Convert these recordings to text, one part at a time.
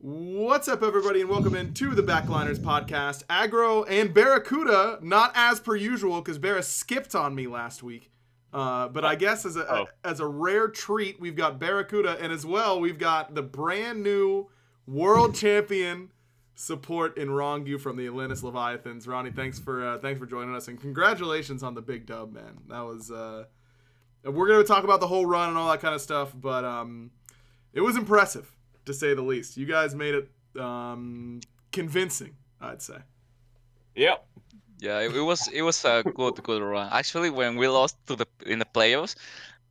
What's up, everybody, and welcome into the Backliners podcast. Aggro and BaRRaCCuDDa, not as per usual, because Barra skipped on me last week. But I guess as a rare treat, we've got BaRRaCCuDDa, and as well, we've got the brand new world champion support in Ronngyu from the Atlantis Leviathans. Ronnie, thanks for joining us, and congratulations on the big dub, man. That was we're gonna talk about the whole run and all that kind of stuff, but it was impressive, to say the least. You guys made it convincing, I'd say. Yep. Yeah, it was a good run. Actually, when we lost in the playoffs,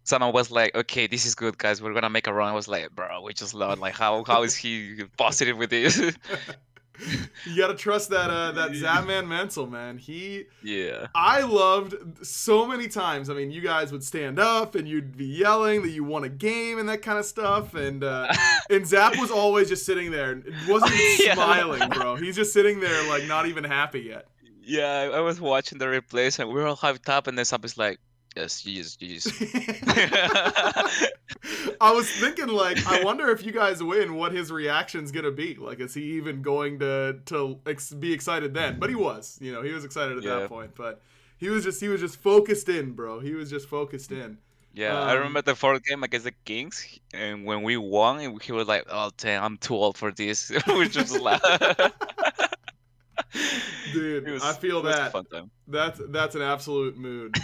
someone was like, "Okay, this is good, guys. We're gonna make a run." I was like, "Bro, we just lost. Like, how is he positive with this?" You gotta trust that Zapman Mental, man. Yeah. I loved so many times. I mean, you guys would stand up and you'd be yelling that you won a game and that kind of stuff. And Zap was always just sitting there. Wasn't even smiling, bro. He's just sitting there, like, not even happy yet. Yeah, I was watching the replays and we were all hyped up, and then Zap is like, "Yes, GG's." I was thinking, like, I wonder if you guys win, what his reaction's gonna be. Like, is he even going to be excited then? But he was, he was excited at that point. But he was just focused in, bro. He was just focused in. Yeah, I remember the fourth game against the Kings, and when we won, he was like, "Oh, damn, I'm too old for this." We just laughed. Dude, I feel that. That's an absolute mood.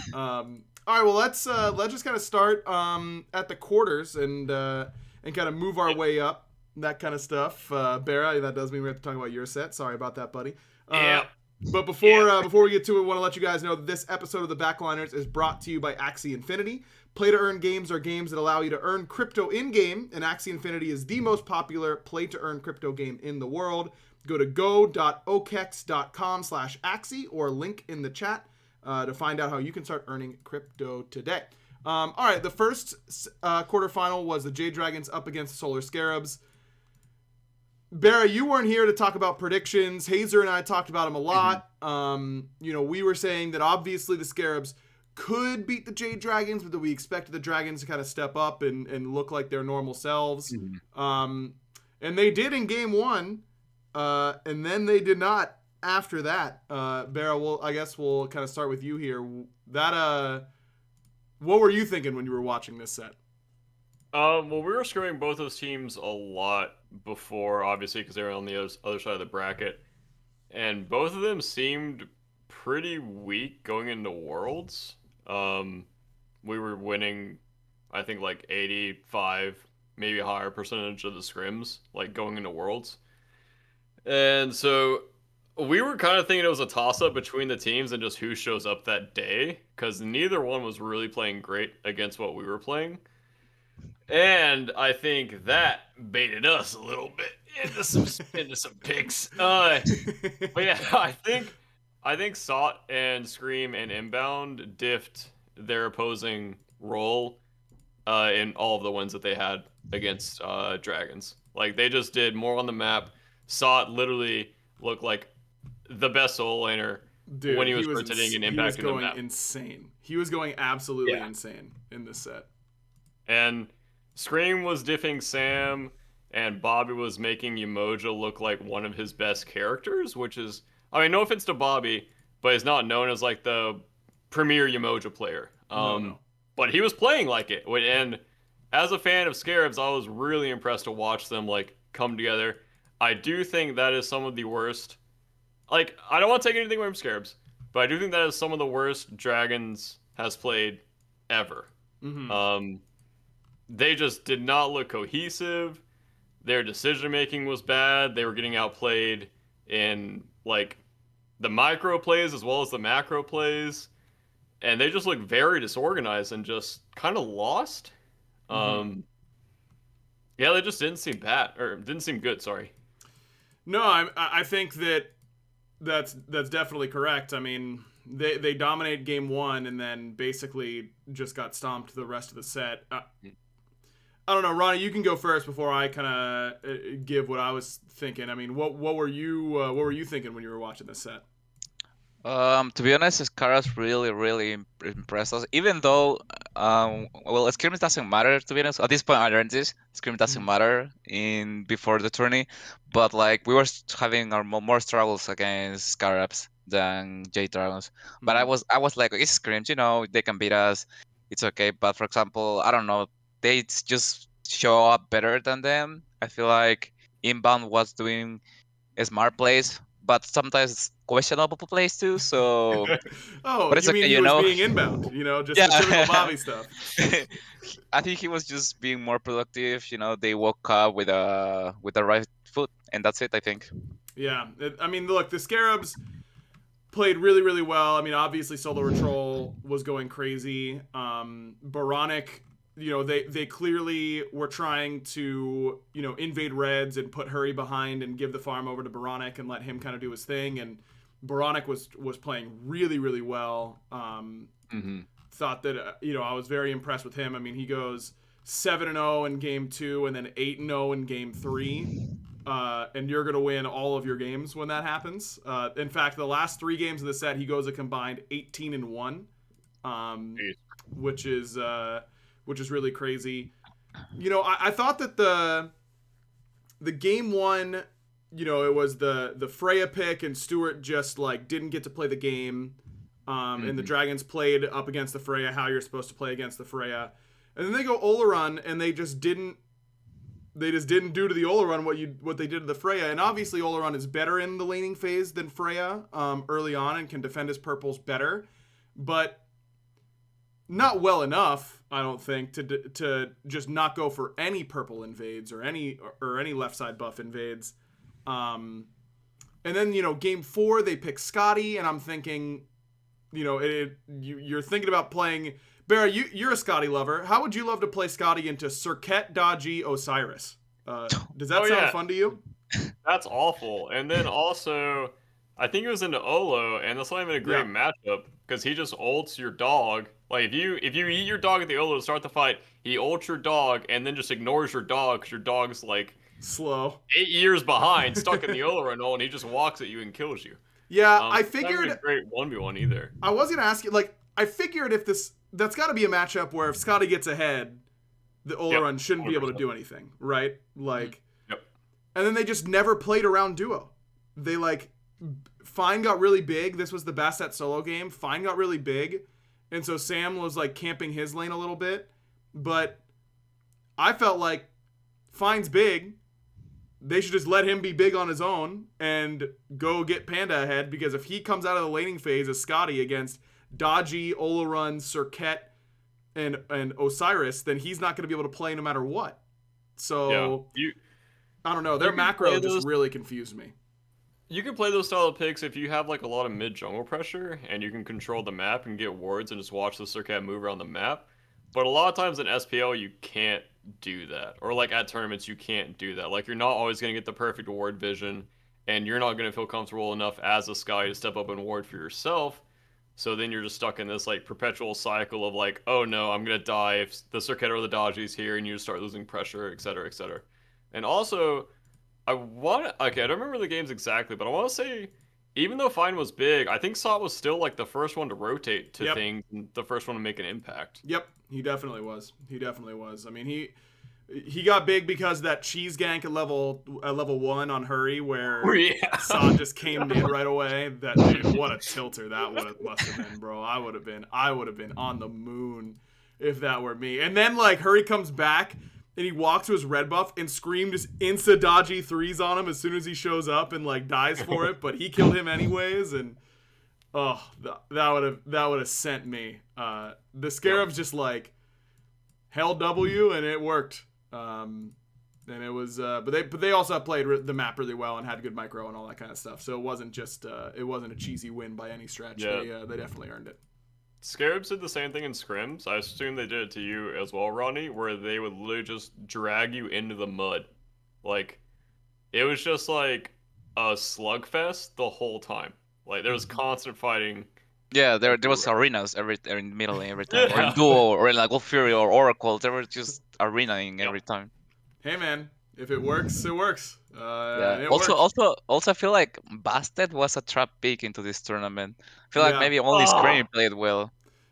All right, well, let's just kind of start at the quarters and kind of move our way up, that kind of stuff. Barra, that does mean we have to talk about your set. Sorry about that, buddy. But before we get to it, I want to let you guys know that this episode of the Backliners is brought to you by Axie Infinity. Play-to-earn games are games that allow you to earn crypto in-game, and Axie Infinity is the most popular play-to-earn crypto game in the world. Go to go.okex.com/Axie or link in the chat to find out how you can start earning crypto today. All right, the first quarterfinal was the Jade Dragons up against Solar Scarabs. Barra, you weren't here to talk about predictions. Hazer and I talked about them a lot. We were saying that obviously the Scarabs could beat the Jade Dragons, but that we expected the Dragons to kind of step up and look like their normal selves. And they did in game one. And then they did not after that. Barra, I guess we'll kind of start with you here. What were you thinking when you were watching this set? Well, we were screwing both those teams a lot before, obviously, because they were on the other side of the bracket. And both of them seemed pretty weak going into Worlds. We were winning, I think, like 85, maybe a higher percentage of the scrims, like going into Worlds. And so we were kind of thinking it was a toss-up between the teams and just who shows up that day, because neither one was really playing great against what we were playing. And I think that baited us a little bit into some picks. But yeah, I think Sot and Scream and Inbound diffed their opposing role in all of the wins that they had against Dragons. Like, they just did more on the map. Sot literally looked like the best solo laner when he was rotating and impacting the map. He was going insane. He was going absolutely insane in this set. And Scream was diffing Sam, and Bobby was making Umoja look like one of his best characters, which is, I mean, no offense to Bobby, but he's not known as like the premier Umoja player. No. But he was playing like it. And as a fan of Scarabs, I was really impressed to watch them like come together. I do think that is some of the worst. Like, I don't want to take anything away from Scarabs, but I do think that is some of the worst Dragons has played ever. They just did not look cohesive. Their decision making was bad. They were getting outplayed in like the micro plays as well as the macro plays, and they just looked very disorganized and just kind of lost. Yeah, they just didn't seem bad, or didn't seem good. Sorry. No, I think that's definitely correct. I mean, they dominated game one and then basically just got stomped the rest of the set. I don't know, Ronnie. You can go first before I kind of give what I was thinking. I mean, what were you thinking when you were watching this set? To be honest, Scarabs really impressed us. Even though, well, scrims doesn't matter. To be honest, at this point, I learned this. Scrim doesn't Mhm. matter in before the tourney, but like we were having our more struggles against Scarabs than J Dragons. But Mhm. I was like, it's scrims, they can beat us. It's okay. But for example, I don't know, they just show up better than them. I feel like Inbound was doing smart plays, but sometimes questionable plays too. So, Oh, but it's you mean okay, he was being inbound? Just the typical Yeah. Bobby stuff. I think he was just being more productive. They woke up with the right foot, and that's it. I think. Yeah, I mean, look, the Scarabs played really, really well. I mean, obviously, Solo Patrol was going crazy. BaRRaCCuDDa, they clearly were trying to, invade Reds and put Hurry behind and give the farm over to BaRRaCCuDDa and let him kind of do his thing. And BaRRaCCuDDa was playing really, really well. Mm-hmm. Thought that I was very impressed with him. I mean, he goes 7-0 in game 2 and then 8-0 in game 3. And you're going to win all of your games when that happens. In fact, the last 3 games of the set, he goes a combined 18-1, which is really crazy. I thought that the game 1, it was the Freya pick, and Stuart just like didn't get to play the game. And the Dragons played up against the Freya how you're supposed to play against the Freya. And then they go Oleron, and they just didn't do to the Oleron what they did to the Freya. And obviously Oleron is better in the laning phase than Freya early on and can defend his purples better, but not well enough, I don't think, to just not go for any purple invades or any left side buff invades. And then game 4 they pick Scotty, and I'm thinking, you're thinking about playing BaRRa. You're a Scotty lover. How would you love to play Scotty into Serket, Dodgy, Osiris? Does that sound fun to you? That's awful. And then also, I think it was into Olo, and that's not even a great Yeah. matchup because he just ults your dog. Like if you eat your dog at the Olo to start the fight, he ults your dog and then just ignores your dog because your dog's like Slow. 8 years behind, stuck in the Olo Renault, and he just walks at you and kills you. Yeah, I It's not even figured. a great 1v1 either. I was gonna ask you. Like, I figured if that's got to be a matchup where if Scotty gets ahead, the Oleron shouldn't be able to 100%. do anything, right? Like, Yep. and then they just never played around duo. They like Fine got really big. This was the best at solo game. Fine got really big, and so Sam was like camping his lane a little bit. But I felt like Fine's big. They should just let him be big on his own and go get Panda ahead, because if he comes out of the laning phase as Scotty against Dodgy, Oleron, Serket, and Osiris, then he's not going to be able to play no matter what. So Yeah. I don't know. Their You can macro play just those- really confused me. You can play those style of picks if you have like a lot of mid jungle pressure and you can control the map and get wards and just watch the Surcat move around the map. But a lot of times in SPL you can't do that. Or like at tournaments you can't do that. Like you're not always gonna get the perfect ward vision and you're not gonna feel comfortable enough as a Sky to step up and ward for yourself. So then you're just stuck in this like perpetual cycle of like, oh no, I'm gonna die if the Surcat or the Dodgy's here, and you just start losing pressure, etc., etc. And also okay, I don't remember the games exactly, but I want to say, even though Fine was big, I think Sot was still like the first one to rotate to Yep. things, and the first one to make an impact. Yep, he definitely was. I mean, he got big because that cheese gank at level 1 on Hurry, where Yeah. Sot just came in right away. That dude, what a tilter that must have been, bro. I would have been on the moon if that were me. And then like Hurry comes back and he walks to his red buff and Scream just insta dodgy threes on him as soon as he shows up and like dies for it, but he killed him anyways. And that would have sent me. The Scarabs just like held W and it worked. And it was, but they also played the map really well and had good micro and all that kind of stuff. So it wasn't just it wasn't a cheesy win by any stretch. Yeah. They definitely earned it. Scarabs did the same thing in scrims. I assume they did it to you as well, Ronnie, where they would literally just drag you into the mud. Like, it was just like a slugfest the whole time. Like, there was constant fighting. Yeah, there was arenas in middle lane every time, or in Yeah. duo, or in like Wolf Fury or Oracle. There were just arenaing every time. Hey man, If it works, it works. Yeah. It Also, worked. I feel like Bastet was a trap pick into this tournament. I feel like Yeah. maybe only Scream played well.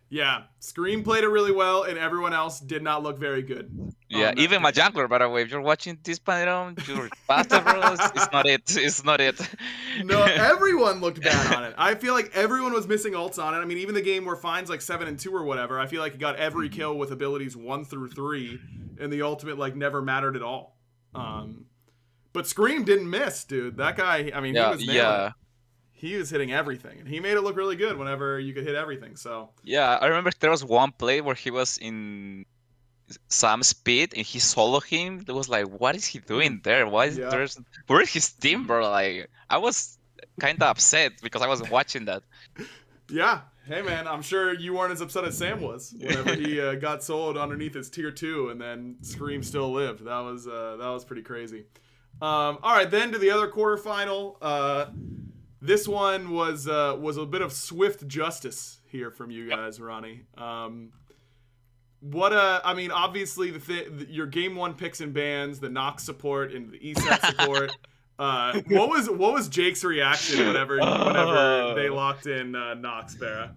Yeah. Scream played it really well, and everyone else did not look very good Yeah, on that even my team. jungler, by the way. If you're watching this panel, you're Bastet, bro. It's not it. It's not it. No, everyone looked bad on it. I feel like everyone was missing ults on it. I mean, even the game where Fine's like 7-2 or whatever, I feel like he got every kill with abilities 1 through 3, and the ultimate like never mattered at all. But Scream didn't miss, dude. That guy, I mean, he Yeah, was nailing it. yeah. He was hitting everything, and he made it look really good whenever you could hit everything. So Yeah, I remember there was one play where he was in some speed and he soloed him. It was like, what is he doing there? Why is yeah, there's where is his team, bro? Like, I was kind of upset because I wasn't watching that. yeah. Hey man, I'm sure you weren't as upset as Sam was whenever he got soloed underneath his tier 2, and then Scream still lived. That was pretty crazy. All right, then to the other quarterfinal. This one was a bit of swift justice here from you guys, Ronnie. I mean, obviously your game 1 picks and bans, the Nox support and the ESET support. What was Jake's reaction whenever they locked in Nox, BaRRA?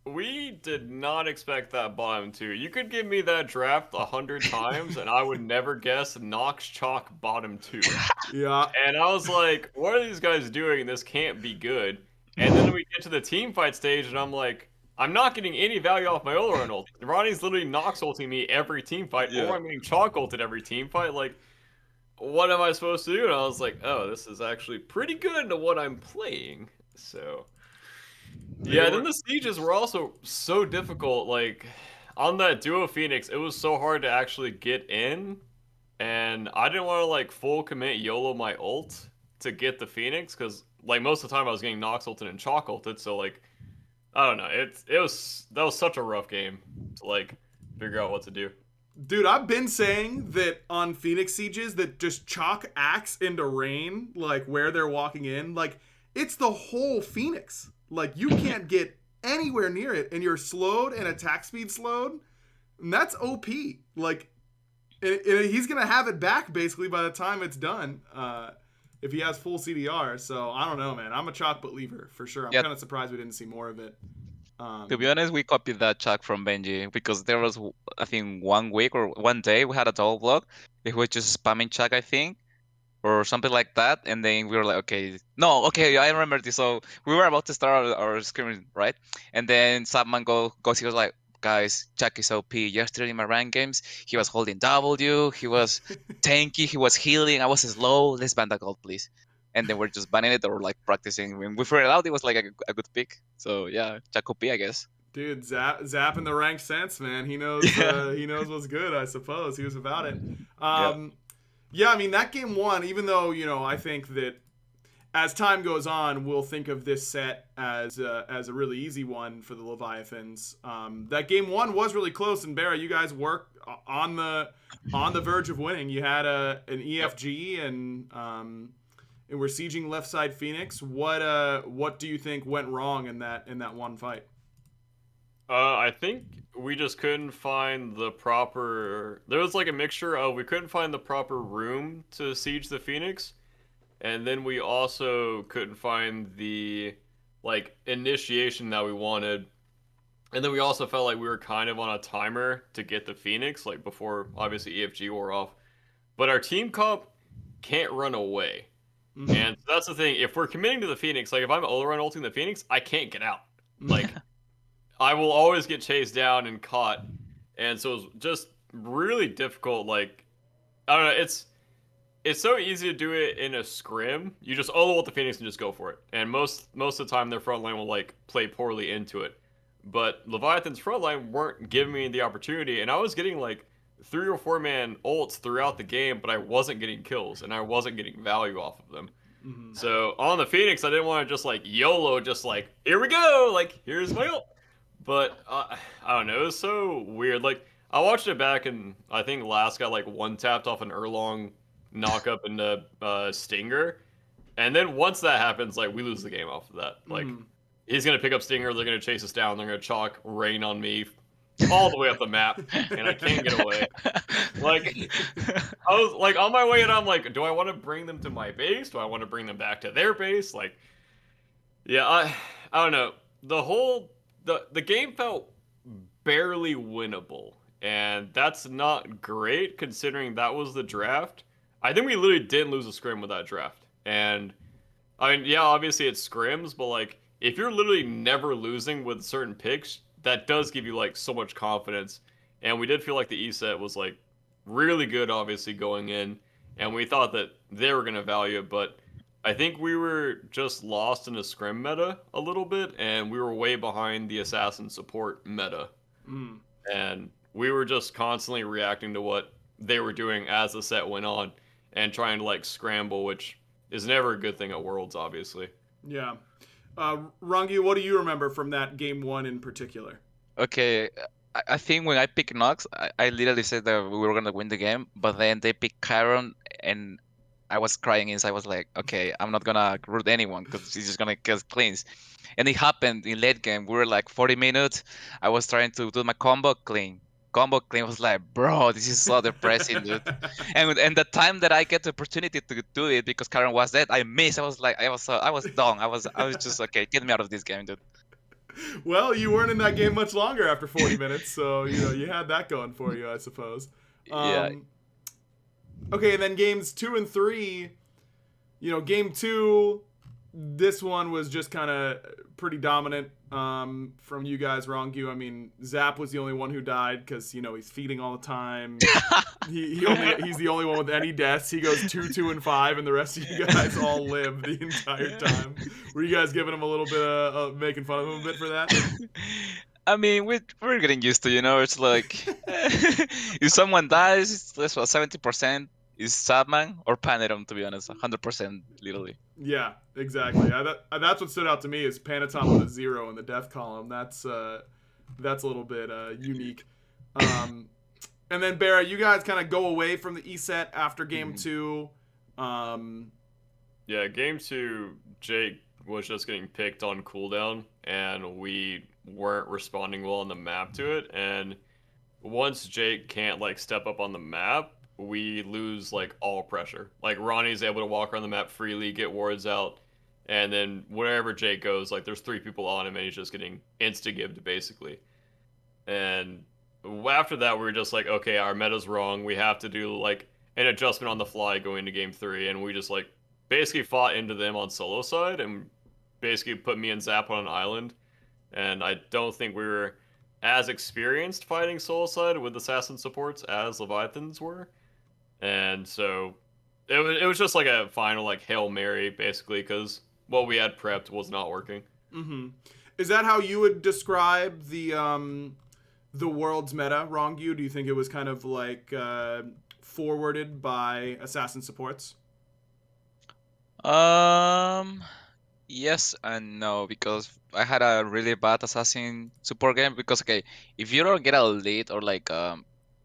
We did not expect that bottom 2. You could give me that draft 100 times, and I would never guess Nox Chalk bottom 2. Yeah. And I was like, what are these guys doing? This can't be good. And then we get to the team fight stage, and I'm like, I'm not getting any value off my Olaron ult. Ronnie's literally Nox ulting me every team fight, Yeah. or I'm getting Chalk ulted every team fight. Like, what am I supposed to do? And I was like, oh, this is actually pretty good to what I'm playing. So, yeah, then the sieges were also so difficult. Like, on that duo Phoenix, it was so hard to actually get in. And I didn't want to like full commit YOLO my ult to get the Phoenix because like most of the time I was getting Nox ulted and Chalk ulted, so like I don't know. That was such a rough game to like figure out what to do. Dude, I've been saying that on Phoenix Sieges that just chalk axe into rain, like where they're walking in, like it's the whole Phoenix. Like you can't get anywhere near it, and you're slowed and attack speed slowed, and that's OP. Like, and he's gonna have it back basically by the time it's done, if he has full CDR. So I don't know, man. I'm a chalk believer for sure. I'm Yeah. kind of surprised we didn't see more of it. To be honest, we copied that chalk from Benji because there was, I think, 1 week or 1 day we had a double block. It was just spamming chalk, I think, or something like that. And then we were like, okay, no, okay, I remember this. So we were about to start our scrimmage, right? And then Subman goes, he was like, guys, Chuck is OP. Yesterday in my rank games, he was holding W, he was tanky, he was healing, I was slow. Let's ban that gold, please. And then we're just banning it or like practicing. When we figured it out, it was like a good pick. So yeah, Chuck OP, I guess. Dude, zapping the rank sense, man. He knows Yeah. he knows what's good, I suppose. He was about it. Yeah. Yeah, I mean that game 1, even though, I think that as time goes on, we'll think of this set as a really easy one for the Leviathans. That game 1 was really close, and BaRRa, you guys worked on the verge of winning. You had an EFG, and we're sieging left side Phoenix. What do you think went wrong in that one fight? I think we just couldn't find the proper. There was like a mixture of we couldn't find the proper room to siege the Phoenix, and then we also couldn't find the like initiation that we wanted. And then we also felt like we were kind of on a timer to get the Phoenix, like before obviously EFG wore off. But our team comp can't run away. Mm-hmm. And that's the thing. If we're committing to the Phoenix, like if I'm Olaron ulting the Phoenix, I can't get out. Like I will always get chased down and caught. And so it's just really difficult. Like I don't know, it's so easy to do it in a scrim. You just ult the Phoenix and just go for it. And most of the time their front line will like play poorly into it. But Leviathan's front line weren't giving me the opportunity, and I was getting like 3 or 4 man ults throughout the game, but I wasn't getting kills and I wasn't getting value off of them. Mm-hmm. So on the Phoenix, I didn't want to just like YOLO, just like here we go, like here's my ult. But I don't know, it was so weird. Like I watched it back, and I think Last got like one tapped off an Erlong knock up into Stinger, and then once that happens, like we lose the game off of that. Like he's gonna pick up Stinger, they're gonna chase us down, they're gonna chalk rain on me, all the way up the map, and I can't get away. Like, I was like on my way, and I'm like, do I want to bring them to my base? Do I want to bring them back to their base? Like, yeah, I don't know. The game felt barely winnable, and that's not great considering that was the draft. I think we literally didn't lose a scrim with that draft, and I mean, yeah, obviously it's scrims, but like if you're literally never losing with certain picks, that does give you like so much confidence. And we did feel like the E set was like really good, obviously going in, and we thought that they were gonna value it, but I think we were just lost in the scrim meta a little bit, and we were way behind the assassin support meta, Mm. and we were just constantly reacting to what they were doing as the set went on, and trying to like scramble, which is never a good thing at Worlds, obviously. Yeah. Ronngyu, what do you remember from that game 1 in particular? Okay, I think when I picked Nox, I literally said that we were gonna win the game, but then they picked Chiron, and I was crying inside. I was like, okay, I'm not gonna root anyone because he's just gonna get cleans. And it happened in late game. We were like 40 minutes. I was trying to do my combo clean. Combo clean was like, bro, this is so depressing, dude. And the time that I get the opportunity to do it because Karen was dead, I missed. I was like, I was done. I was just okay, get me out of this game, dude. Well, you weren't in that game much longer after 40 minutes, so you had that going for you, I suppose. Yeah. Okay, and then games 2 and 3, game 2, this one was just kind of pretty dominant from you guys, Ronngyu. I mean, Zap was the only one who died because he's feeding all the time. He's the only one with any deaths. He goes 2, 2, and 5, and the rest of you guys all live the entire time. Were you guys giving him a little bit of making fun of him a bit for that? I mean, we're getting used to, it's like if someone dies, it's less than 70% is Sadman or Panerum, to be honest, 100% literally. Yeah, exactly. That's what stood out to me is Panatom with a 0 in the death column. That's a little bit unique. And then BaRRa, you guys kind of go away from the E set after game 2. Yeah, game 2, Jake was just getting picked on cooldown, and we weren't responding well on the map to it. And once Jake can't like step up on the map, we lose like all pressure. Like Ronnie's able to walk around the map freely, get wards out, and then wherever Jake goes, like there's 3 people on him, and he's just getting insta-gibbed basically. And after that, we were just like, okay, our meta's wrong. We have to do like an adjustment on the fly going into game 3, and we just like basically fought into them on solo side and basically put me and Zap on an island. And I don't think we were as experienced fighting solo side with assassin supports as Leviathans were. And so it was just like a final like Hail Mary basically because what we had prepped was not working. Mm-hmm. Is that how you would describe the world's meta, Ronngyu? Do you think it was kind of like forwarded by assassin supports? Yes and no, because I had a really bad assassin support game because okay, if you don't get a lead or like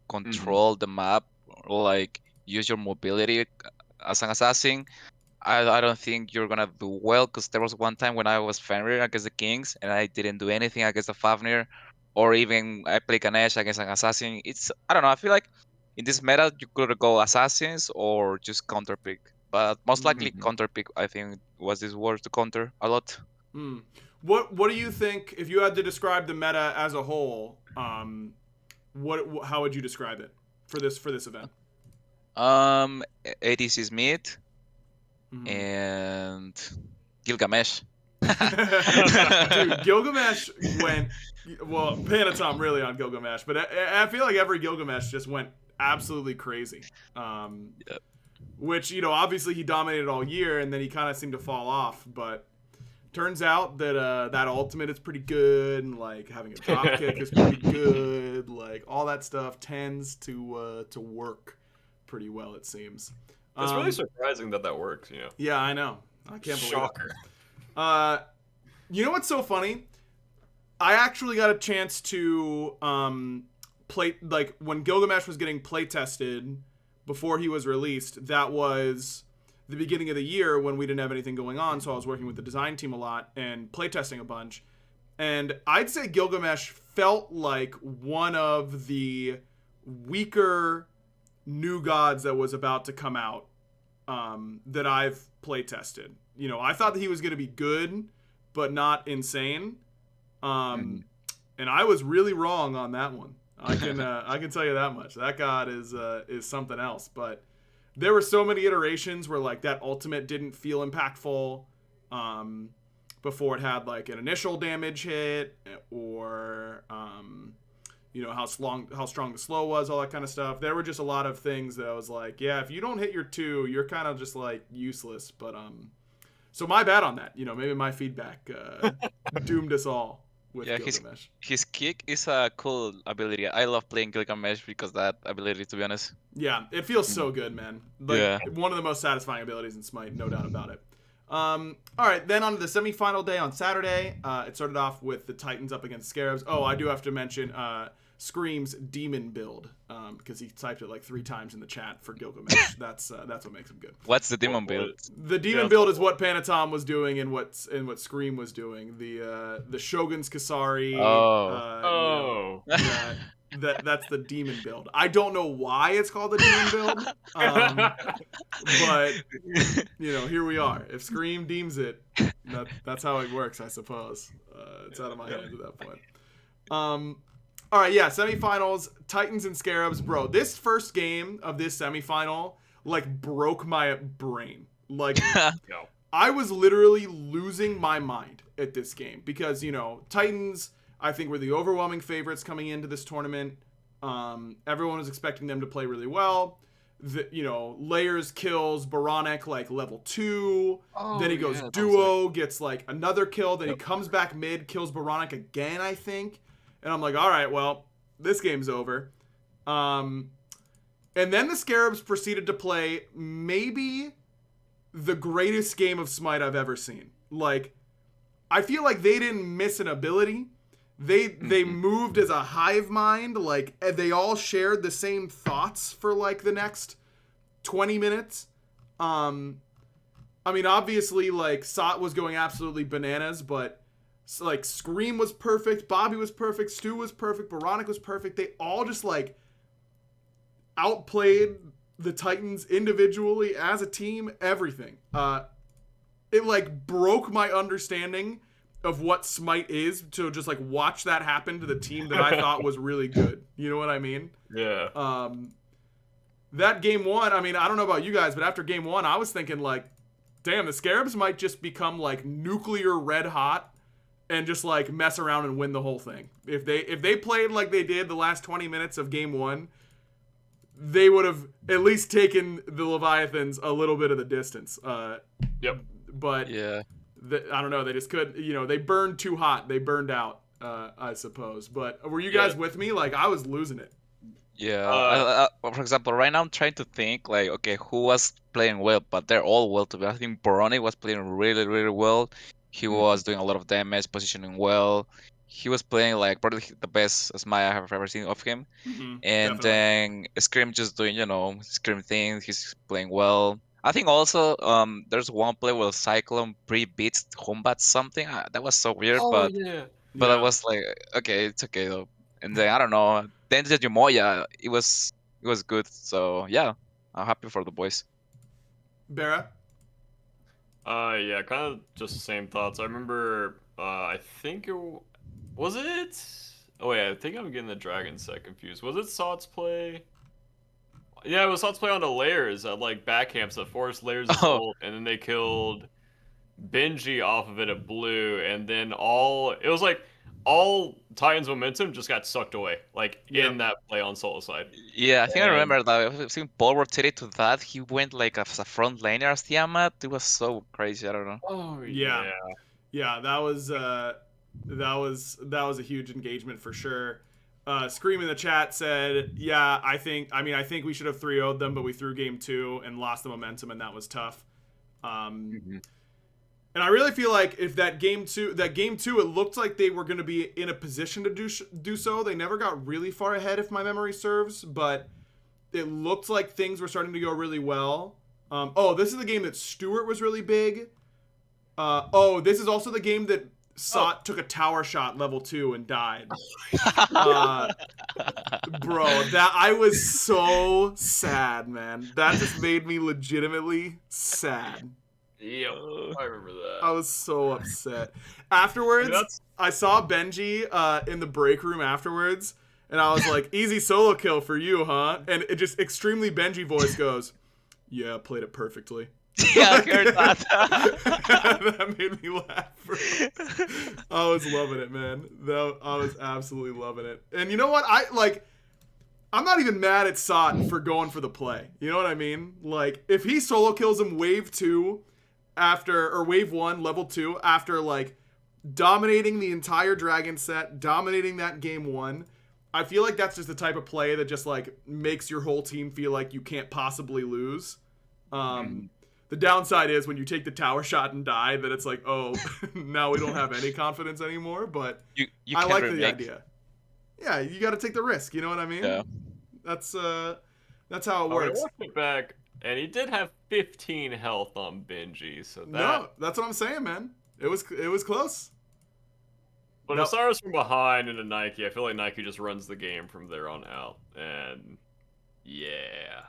control the map or like use your mobility as an assassin, I don't think you're gonna do well because there was one time when I was Fenrir against the Kings and I didn't do anything against the Fafnir, or even I play Ganesh against an assassin. I don't know, I feel like in this meta you could go assassins or just counter pick. But most likely counter pick, I think, was this word to counter a lot. What do you think if you had to describe the meta as a whole? How would you describe it for this event? ADC Smite and Gilgamesh. Dude, Gilgamesh went Panatom really on Gilgamesh, but I feel like every Gilgamesh just went absolutely crazy. Yep. Which, obviously he dominated all year, and then he kind of seemed to fall off. But turns out that that ultimate is pretty good, and like having a drop kick is pretty good. Like all that stuff tends to work pretty well, it seems. It's really surprising that works. Yeah, I know. I can't believe Shocker. it. You know what's so funny? I actually got a chance to play, like when Gilgamesh was getting play tested before he was released. That was the beginning of the year when we didn't have anything going on, so I was working with the design team a lot and playtesting a bunch. And I'd say Gilgamesh felt like one of the weaker new gods that was about to come out that I've play tested. You know, I thought that he was going to be good, but not insane. And I was really wrong on that one. I can tell you that much. That god is something else. But there were so many iterations where like that ultimate didn't feel impactful before it had like an initial damage hit, or you know, how strong the slow was, all that kind of stuff. There were just a lot of things that I was like, yeah, if you don't hit your 2, you're kind of just like useless. But so my bad on that. You know, maybe my feedback doomed us all with Gilgamesh. His kick is a cool ability. I love playing Gilgamesh because of that ability, to be honest. Yeah, it feels so good, man. Like one of the most satisfying abilities in Smite, no doubt about it. All right, then on to the semifinal day on Saturday. It started off with the Titans up against Scarabs. Oh, I do have to mention Scream's demon build, because he typed it like 3 times in the chat for Gilgamesh. That's what makes him good. What's the demon build? The demon build is what Panatom was doing and what Scream was doing. The Shogun's Kasari. That's the demon build. I don't know why it's called the demon build, but you know, here we are. If Scream deems it, that's how it works, I suppose. It's out of my hands at that point. All right, yeah, semifinals, Titans and Scarabs. Bro, this first game of this semifinal, like, broke my brain. Like, I was literally losing my mind at this game because, you know, Titans, I think, were the overwhelming favorites coming into this tournament. Everyone was expecting them to play really well. You know, Layers kills BaRRaCCuDDa like level 2. Then he goes duo, gets like another kill. Then he comes back mid, kills BaRRaCCuDDa again, I think. And I'm like, all right, well, this game's over. And then the Scarabs proceeded to play maybe the greatest game of Smite I've ever seen. Like, I feel like they didn't miss an ability. They moved as a hive mind. Like, they all shared the same thoughts for like the next 20 minutes. I mean, obviously, like, Sot was going absolutely bananas, but like Scream was perfect, Bobby was perfect, Stu was perfect, BaRRaCCuDDa was perfect. They all just like outplayed the Titans individually, as a team, everything. It like broke my understanding of what Smite is to just like watch that happen to the team that I thought was really good. You know what I mean? Yeah. That game 1, I mean, I don't know about you guys, but after game 1, I was thinking like, damn, the Scarabs might just become like nuclear red hot and just like mess around and win the whole thing. If they played like they did the last 20 minutes of game 1, they would have at least taken the Leviathans a little bit of the distance. Yep. But yeah, I don't know. They just couldn't. You know, they burned too hot. They burned out, I suppose. But were you guys with me? Like, I was losing it. Yeah. For example, right now I'm trying to think like, okay, who was playing well? But they're all well to be. I think BaRRaCCuDDa was playing really, really well. He was doing a lot of damage, positioning well. He was playing like probably the best Smite I have ever seen of him. And then Scream just doing, you know, Scream things. He's playing well. I think also there's one play where Cyclone pre-beats Hombat something. That was so weird, but I was like, okay, it's okay though. And then I don't know. Then the Jumoya, it was good. So yeah, I'm happy for the boys. BaRRaCCuDDa? Yeah, kind of just the same thoughts. I remember, I think it was it. Oh yeah, I think I'm getting the dragon set confused. Was it Sot's play? Yeah, it was Sot's play on the Layers at like back camps that forced Layers to ult, and then they killed Benji off of it at blue, and then it was like all Titan's momentum just got sucked away, like in that play on solo side. Yeah, I think I remember that. I think Paul rotated to that. He went like as a front laner as Tiamat. It was so crazy. I don't know. Oh yeah. That was a huge engagement for sure. Scream in the chat said, yeah, I think we should have 3-0'd them, but we threw game 2 and lost the momentum, and that was tough. And I really feel like if that game 2, it looked like they were going to be in a position to do so. They never got really far ahead, if my memory serves, but it looked like things were starting to go really well. This is the game that Stewart was really big. This is also the game that Sot took a tower shot level 2 and died. Bro, that I was so sad, man. That just made me legitimately sad. Yep, I remember that. I was so upset. Afterwards, I saw Benji in the break room afterwards, and I was like, "Easy solo kill for you, huh?" And it just extremely Benji voice goes, "Yeah, played it perfectly." Yeah, I heard that. That made me laugh, bro. I was loving it, man. I was absolutely loving it. And you know what? I'm not even mad at Sot for going for the play. You know what I mean? Like, if he solo kills him wave 2 or wave 1, level 2, after, like, dominating the entire dragon set, dominating that game 1, I feel like that's just the type of play that just, like, makes your whole team feel like you can't possibly lose. The downside is when you take the tower shot and die, that it's like, oh, now we don't have any confidence anymore. But I like the idea. Yeah, you got to take the risk. You know what I mean? Yeah. That's how it works. I watched it back, and he did have 15 health on Benji. So no, that's what I'm saying, man. It was close. But Osiris from behind into Nike, I feel like Nike just runs the game from there on out, and yeah.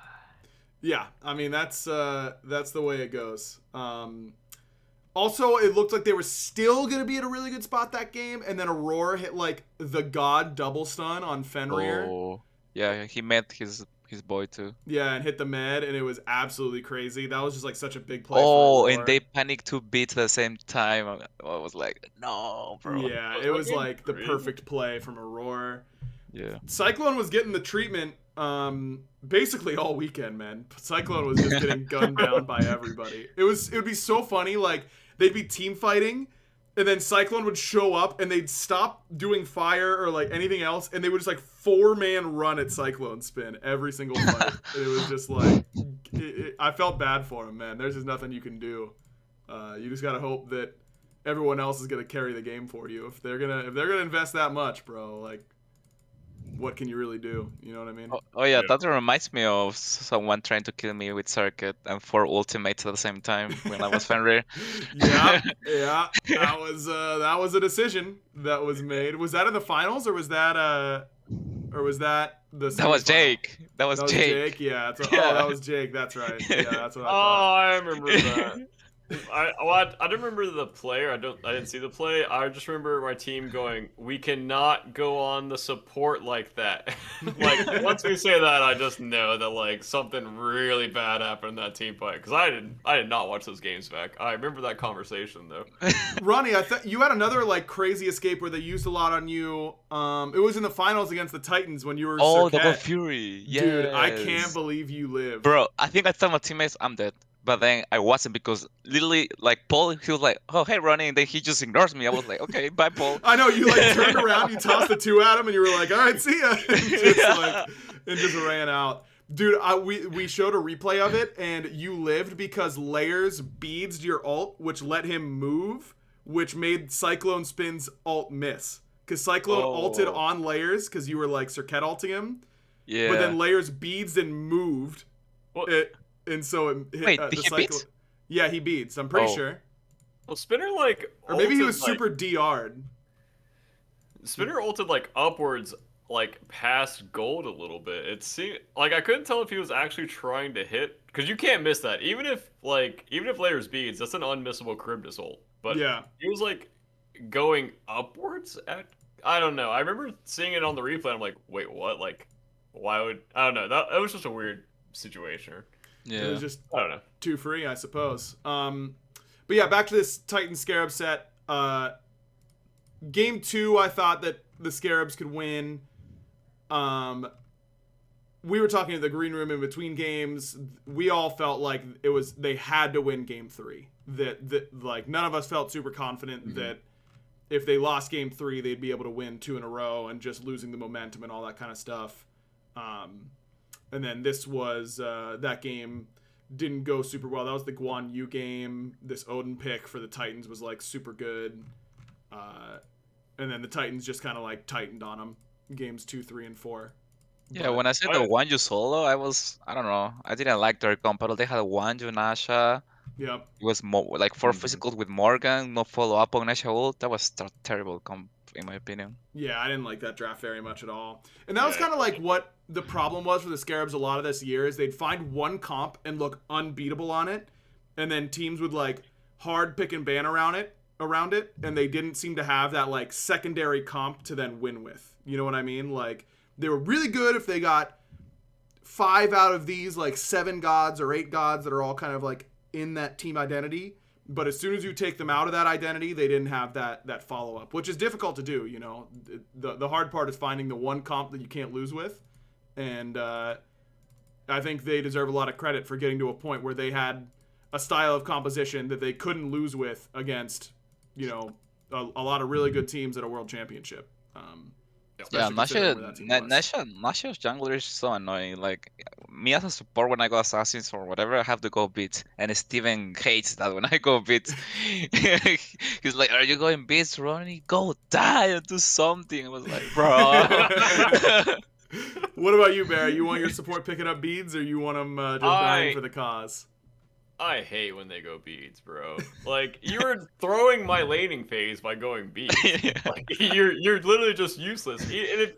Yeah, I mean that's the way it goes. Also, it looked like they were still gonna be at a really good spot that game, and then Aurora hit like the god double stun on Fenrir. Oh, yeah, he met his boy too. Yeah, and hit the med, and it was absolutely crazy. That was just like such a big play. Oh, for Aurora. And they panicked 2 beats at the same time. I was like, no, bro. Yeah, it was like the perfect play from Aurora. Yeah. Cyclone was getting the treatment basically all weekend, man. Cyclone was just getting gunned down by everybody. It would be so funny, like they'd be team fighting and then Cyclone would show up and they'd stop doing fire or like anything else and they would just like 4-man run at Cyclone spin every single fight. It was just like I felt bad for him, man. There's just nothing you can do. You just gotta hope that everyone else is gonna carry the game for you. If they're gonna invest that much, bro, like what can you really do? You know what I mean? Oh yeah, that reminds me of someone trying to kill me with circuit and 4 ultimates at the same time when I was Fenrir. yeah, that was a decision that was made. Was that in the finals or was that the? That was Jake. That was Jake. Yeah. Oh, that was Jake. That's right. Yeah, that's what I thought. Oh, I remember that. I don't remember the player. I didn't see the play. I just remember my team going, "We cannot go on the support like that." Like once we say that, I just know that like something really bad happened in that team fight because I did not watch those games back. I remember that conversation though. Ronnie, I thought you had another like crazy escape where they used a lot on you. It was in the finals against the Titans when you were. Oh, Circuit. Double Fury. Yes. Dude, I can't believe you lived. Bro, I think I told my teammates I'm dead. But then I wasn't because literally, like, Paul, he was like, oh, hey, Ronnie, and then he just ignores me. I was like, okay, bye, Paul. I know, you, like, turned around, you tossed the 2 at him, and you were like, all right, see ya. And just ran out. Dude, we showed a replay of it, and you lived because Layers beads your ult, which let him move, which made Cyclone Spin's ult miss. Because Cyclone ulted on Layers because you were, like, circuit ulting him. Yeah. But then Layers beads and moved. And so it hit, wait, did he beat? Yeah, he beats. I'm pretty sure. Well, Spinner like, or maybe he was like, super DR'd. Spinner ulted like upwards, like past gold a little bit. It seemed like I couldn't tell if he was actually trying to hit because you can't miss that. Even if Layers beads, that's an unmissable Charybdis ult. But yeah, he was like going upwards at. I don't know. I remember seeing it on the replay. I'm like, wait, what? Like, why would I don't know. That was just a weird situation. Yeah. It was just I don't know. Too free, I suppose. But yeah, back to this Titan Scarab set. Game 2, I thought that the Scarabs could win. We were talking in the green room in between games. We all felt like they had to win Game 3. That like none of us felt super confident that if they lost Game 3, they'd be able to win 2 in a row and just losing the momentum and all that kind of stuff. And then this was that game didn't go super well. That was the Ronngyu game. This Odin pick for the Titans was like super good. And then the Titans just kind of like tightened on them. Games 2, 3, and 4. Yeah, when I said the Ronngyu solo, I don't know. I didn't like their comp, but they had Ronngyu, Nasha, Yep. It was more like 4 Mhm. physicals with Morgan, no follow up on Asha ult. That was terrible comp, in my opinion. Yeah, I didn't like that draft very much at all. And that was Yeah. kind of like what the problem was for the Scarabs a lot of this year is they'd find one comp and look unbeatable on it, and then teams would like hard pick and ban around it, and they didn't seem to have that like secondary comp to then win with. You know what I mean? Like they were really good if they got 5 out of these like 7 gods or 8 gods that are all kind of like in that team identity. But as soon as you take them out of that identity, they didn't have that follow up, which is difficult to do. You know, the hard part is finding the one comp that you can't lose with, and I think they deserve a lot of credit for getting to a point where they had a style of composition that they couldn't lose with against, you know, a lot of really good teams at a world championship. Yeah, Especially considering where that team was. Nasha's jungler is so annoying. Like me as a support when I go assassins or whatever, I have to go beats, and Steven hates that when I go beats. He's like, "Are you going beats, Ronnie? Go die or do something." I was like, "Bro." What about you, Barry? You want your support picking up beads, or you want them just dying for the cause? I hate when they go beads, bro. Like you're throwing my laning phase by going beads. Like you're literally just useless. And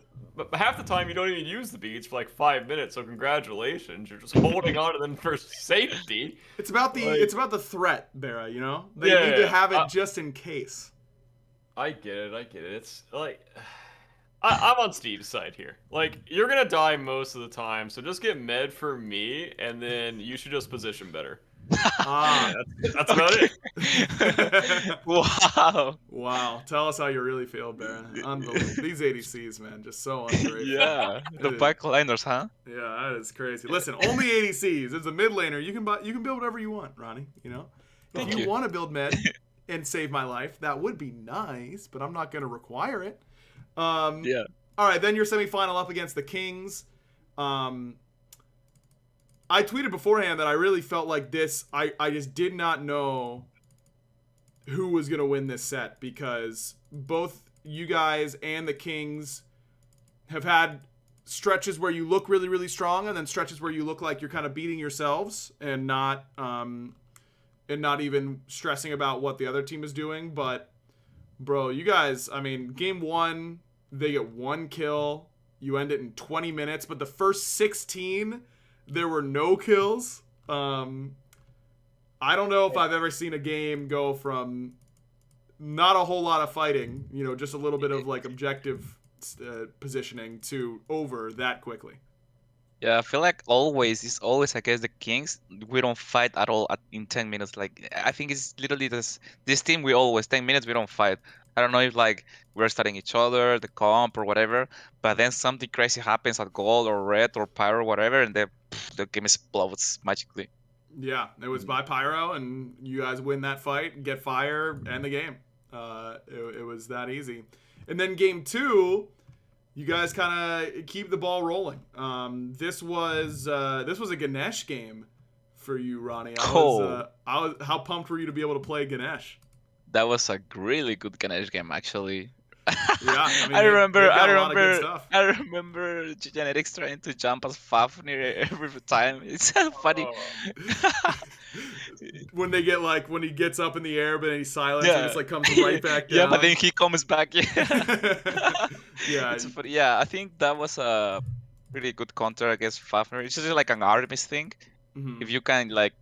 half the time you don't even use the beads for like 5 minutes. So congratulations, you're just holding on to them for safety. It's about the Like- it's about the threat, Barra. You know, they Yeah, need to yeah. have it just in case. I get it. It's like I'm on Steve's side here. Like you're gonna die most of the time, so just get med for me, and then you should just position better. Ah, That's about it. Wow. wow. Tell us how you really feel, Barra. Unbelievable. These ADCs, man, just so ungrateful. Yeah, the It is. backliners, huh? Yeah, that is crazy. Listen, only ADCs. As a mid laner, you can build whatever you want, Ronnie. You know, if Thank you you. want to build med and save my life, that would be nice, but I'm not going to require it. Yeah. All right, then your semifinal up against the Kings. I tweeted beforehand that I really felt like this. I just did not know who was going to win this set because both you guys and the Kings have had stretches where you look really, really strong, and then stretches where you look like you're kind of beating yourselves and not even stressing about what the other team is doing. But bro, you guys, I mean, game 1, they get 1 kill. You end it in 20 minutes, but the first 16, there were no kills. I don't know if I've ever seen a game go from not a whole lot of fighting, you know, just a little bit of like objective positioning to over that quickly. Yeah, I feel like it's always against the Kings. We don't fight at all in 10 minutes. Like I think it's literally this team. We always 10 minutes. We don't fight. I don't know if like we're starting each other, the comp or whatever. But then something crazy happens at gold or red or pyro or whatever, and then the game explodes magically. Yeah, it was by Pyro, and you guys win that fight, get fire, end the game. It was that easy. And then game 2, you guys kind of keep the ball rolling. This was a Ganesh game for you, Ronnie. How pumped were you to be able to play Ganesh? That was a really good Ganesh game, actually. Yeah, I mean, I remember a lot of good stuff. I remember Genetics trying to jump as Fafnir every time. It's so funny. When he gets up in the air, but then he's silent, Yeah. and just like comes right back down. Yeah, but then he comes back. Yeah. Yeah. It's funny. Yeah, I think that was a really good counter against Fafnir. It's just like an Artemis thing. Mhm. If you can like,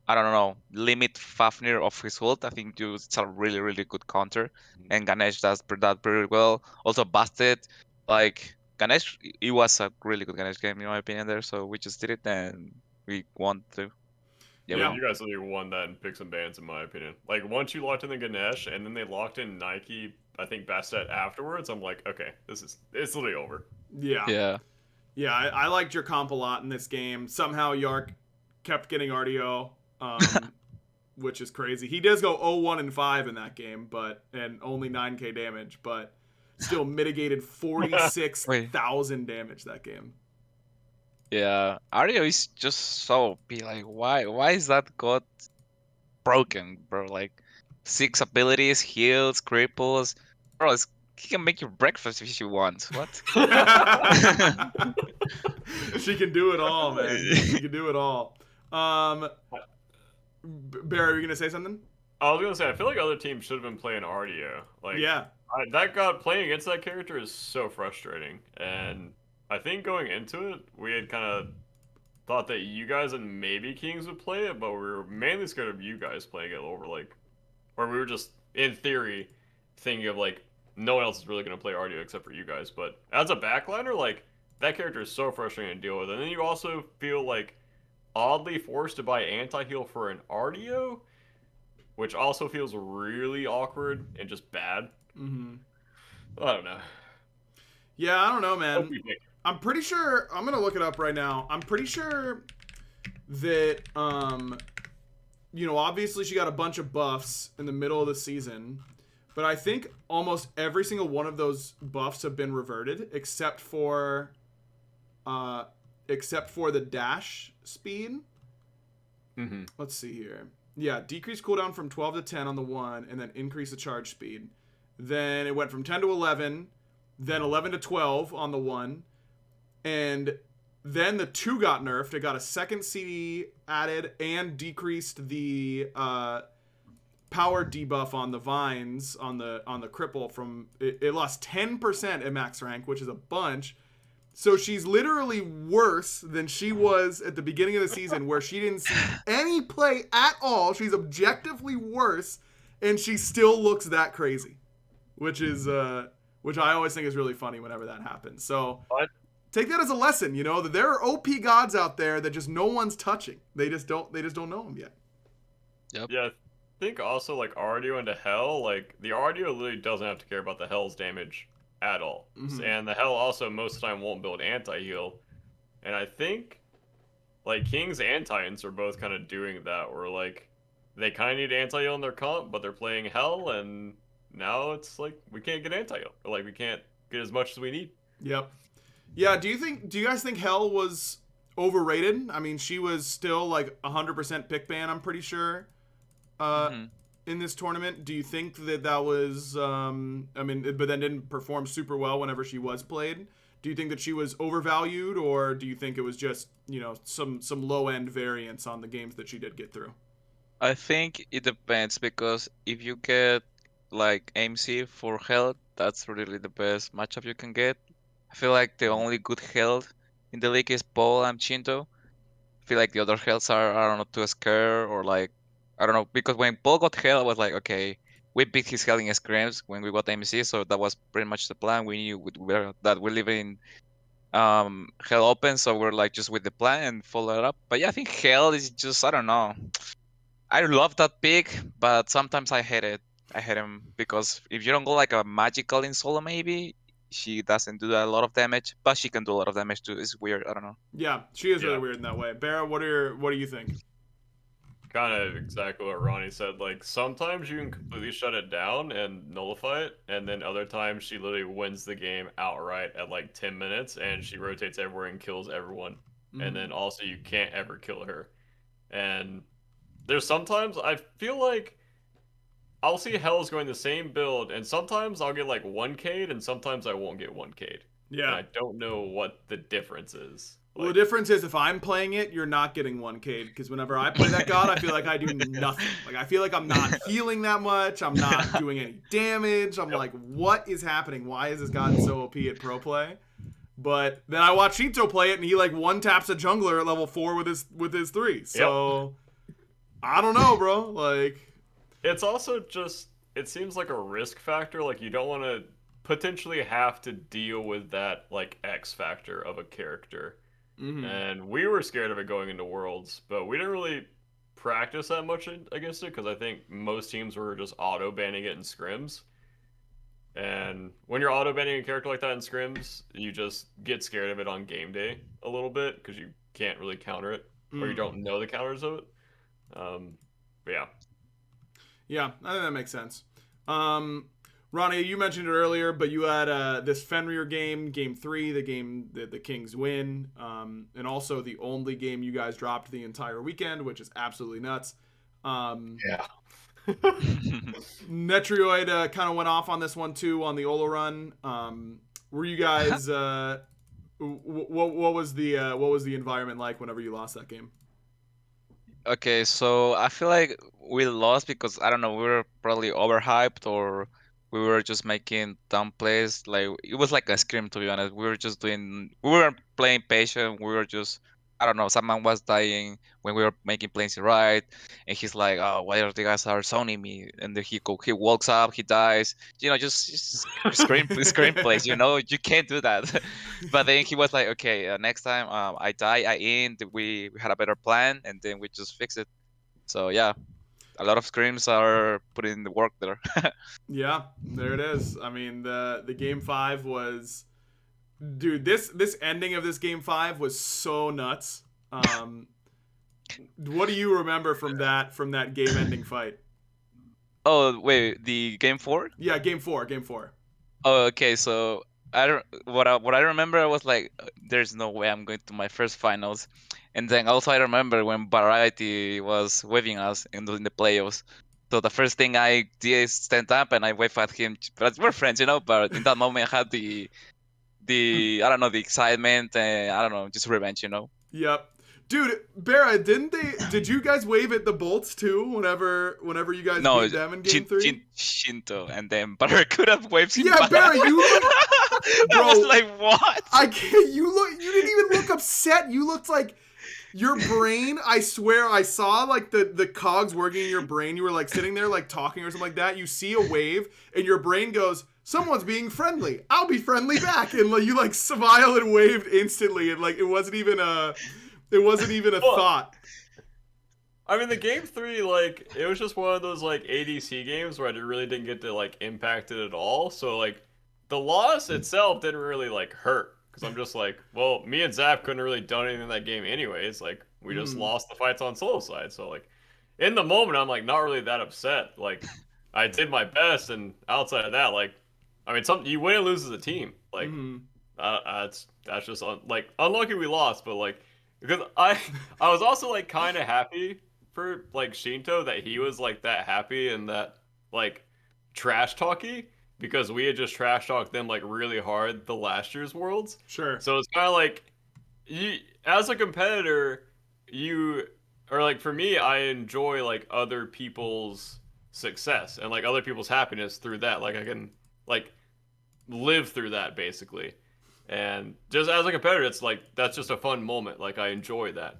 I don't know, limit Fafnir of his ult, I think it's a really, really good counter. And Ganesh does that pretty well. Also busted. Like Ganesh, it was a really good Ganesh game in my opinion there. So we just did it and we won too. Yeah, Yeah. you guys really won that in picks and bans, in my opinion. Like, once you locked in the Ganesh, and then they locked in Nike, I think, Bastet afterwards, I'm like, okay, it's literally over. Yeah. Yeah. Yeah, I liked your comp a lot in this game. Somehow Yark kept getting RDO, which is crazy. He does go 0-1-5 in that game, and only 9k damage, but still mitigated 46,000 damage that game. Yeah, Ario is just so like why is that god broken, bro? Like 6 abilities, heals, cripples, bro. He can make you breakfast if she wants. What? She can do it all, man. She can do it all. Barry, are you gonna say something? I was gonna say I feel like other teams should have been playing Ardio. Like Yeah. playing against that character is so frustrating, and I think going into it we had kind of thought that you guys and maybe Kings would play it, but we were mainly scared of you guys playing it over like, or we were just in theory thinking of like no one else is really gonna play Ardio except for you guys. But as a backliner, like that character is so frustrating to deal with, and then you also feel like oddly forced to buy anti-heal for an Ardio, which also feels really awkward and just bad. Mm-hmm. I don't know. Yeah, I don't know, What man. do you think? I'm pretty sure. I'm gonna look it up right now. I'm pretty sure that obviously she got a bunch of buffs in the middle of the season, but I think almost every single one of those buffs have been reverted except for the dash speed. Mm-hmm. Let's see here. Yeah, decrease cooldown from 12 to 10 on the 1, and then increase the charge speed. Then it went from 10 to 11, then 11 to 12 on the 1, and then the 2 got nerfed. It got a second CD added and decreased the power debuff on the vines on the cripple from it lost 10% at max rank, which is a bunch. So she's literally worse than she was at the beginning of the season, where she didn't see any play at all. She's objectively worse, and she still looks that crazy, which I always think is really funny whenever that happens. So What? take that as a lesson, that there are OP gods out there that just no one's touching. They just don't know them yet. Yep. Yeah, I think also like Ardio into Hell, like the Ardio literally doesn't have to care about the Hell's damage at all. Mm-hmm. And the Hell also most of the time won't build anti-heal. And I think like Kings and Titans are both kind of doing that, where like they kind of need anti-heal in their comp, but they're playing Hell, and now it's like we can't get anti-heal. Or like we can't get as much as we need. Yep. Yeah, do you guys think Hell was overrated? I mean, she was still like 100% pick ban, I'm pretty sure. In this tournament, do you think that was but then didn't perform super well whenever she was played? Do you think that she was overvalued, or do you think it was just some low end variance on the games that she did get through? I think it depends, because if you get like AMC for health, that's really the best matchup you can get. I feel like the only good health in the league is Paul and Chinto. I feel like the other healths are, I don't know, too scared, or like, I don't know, because when Paul got health, I was like, okay, we beat his health in scrims when we got MC, so that was pretty much the plan. We knew that we live in hell open, so we're like just with the plan and follow it up. But yeah, I think hell is just, I don't know. I love that pick, but sometimes I hate it. I hate him because if you don't go like a magical in solo, maybe she doesn't do a lot of damage, but she can do a lot of damage too. It's weird. I don't know. Yeah, she is really Yeah. weird in that way. BaRRa, what do you think? Kind of exactly what Ronnie said. Like sometimes you can completely shut it down and nullify it, and then other times she literally wins the game outright at like 10 minutes, and she rotates everywhere and kills everyone. And then also you can't ever kill her. And there's sometimes I feel like I'll see Hell's going the same build, and sometimes I'll get like 1K'd, and sometimes I won't get 1K'd. Yeah. And I don't know what the difference is. Well, the difference is if I'm playing it, you're not getting 1K, because whenever I play that god, I feel like I do nothing. Like, I feel like I'm not healing that much. I'm not doing any damage. I'm like, what is happening? Why is this god so OP at pro play? But then I watch Shito play it, and he like one taps a jungler at level 4 with his 3. So I don't know, bro. Like, it's also just it seems like a risk factor. Like you don't want to potentially have to deal with that like X factor of a character. And we were scared of it going into Worlds, but we didn't really practice that much against it because I think most teams were just auto banning it in scrims. And when you're auto banning a character like that in scrims, you just get scared of it on game day a little bit because you can't really counter it or you don't know the counters of it. But yeah. Yeah, I think that makes sense. Ronnie, you mentioned it earlier, but you had this Fenrir game 3, the game that the Kings win, and also the only game you guys dropped the entire weekend, which is absolutely nuts. Yeah. Netrioid kind of went off on this one too on the Ola run. Were you guys? What was the environment like whenever you lost that game? Okay, so I feel like we lost because I don't know, we were probably overhyped or we were just making dumb plays. Like it was like a scrim to be honest. We weren't playing patient. We were just I don't know, someone was dying when we were making plays right, and he's like, "Oh, why are the guys are zoning me?" And then he walks up, he dies. Just screen plays. You can't do that. But then he was like, "Okay, next time I die, I end. We had a better plan, and then we just fix it." So yeah, a lot of screams are putting in the work there. Yeah, there it is. I mean, the game 5 was, dude. This ending of this game 5 was so nuts. What do you remember from that game ending fight? Oh wait, the game 4? Yeah, game 4, game 4. Oh, okay. So I don't what I remember was like, there's no way I'm going to my first finals, and then also I remember when Variety was waving us in the playoffs. So the first thing I did is stand up and I wave at him. But we're friends, But in that moment, I had the I don't know, the excitement. I don't know, just revenge. Yep. Dude, BaRRa, did you guys wave at the Bolts too whenever you guys No, beat them in game 3? Shinto, and then BaRRaCCuDDa waves him Yeah, back. BaRRa, you look, I was bro. like, what? I can't. You didn't even look upset. You looked like your brain. I swear, I saw like the cogs working in your brain. You were like sitting there like talking or something like that. You see a wave, and your brain goes, "Someone's being friendly. I'll be friendly back." And like you like smiled and waved instantly, and like it wasn't even a thought. I mean, the game 3, like, it was just one of those, like, ADC games where I really didn't get to, like, impact it at all. So, like, the loss itself didn't really, like, hurt. Because I'm just like, well, me and Zap couldn't really done anything in that game anyways. Like, we just lost the fights on solo side. So, like, in the moment, I'm, like, not really that upset. Like, I did my best, and outside of that, like, I mean, you win and lose as a team. Like, that's just, like, unlucky we lost, but, like, because I was also, like, kind of happy for like Shinto that he was like that happy and that like trash talky because we had just trash talked them like really hard the last year's worlds. Sure. So it's kind of like you as a competitor, you or like for me, I enjoy like other people's success and like other people's happiness through that. Like I can like live through that basically. And just as a competitor, it's like that's just a fun moment. Like I enjoy that.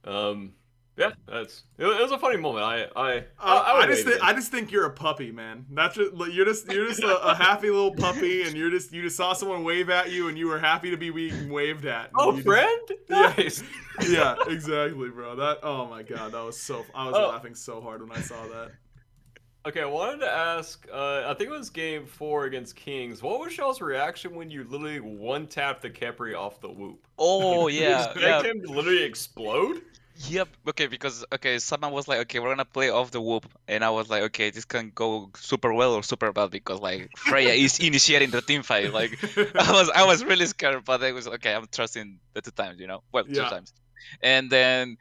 Um, yeah, it was a funny moment. I would wave I again. just think you're a puppy, man. That's just like, you're just a happy little puppy, and you just saw someone wave at you, and you were happy to be being waved at. And Oh, you friend, just, nice. yeah, exactly, bro. That oh my god, that was so. I was Oh, laughing so hard when I saw that. okay. I wanted to ask. I think it was game 4 against Kings. What was y'all's reaction when you literally one tapped the Kepri off the whoop? Oh Did you yeah, expect yeah. him to literally explode? Yep. Okay, because someone was like, okay, we're gonna play off the whoop, and I was like, okay, this can go super well or super bad because like Freya is initiating the team fight. Like, I was really scared, but I was okay. I'm trusting the 2 times, well, two Yeah. times, and then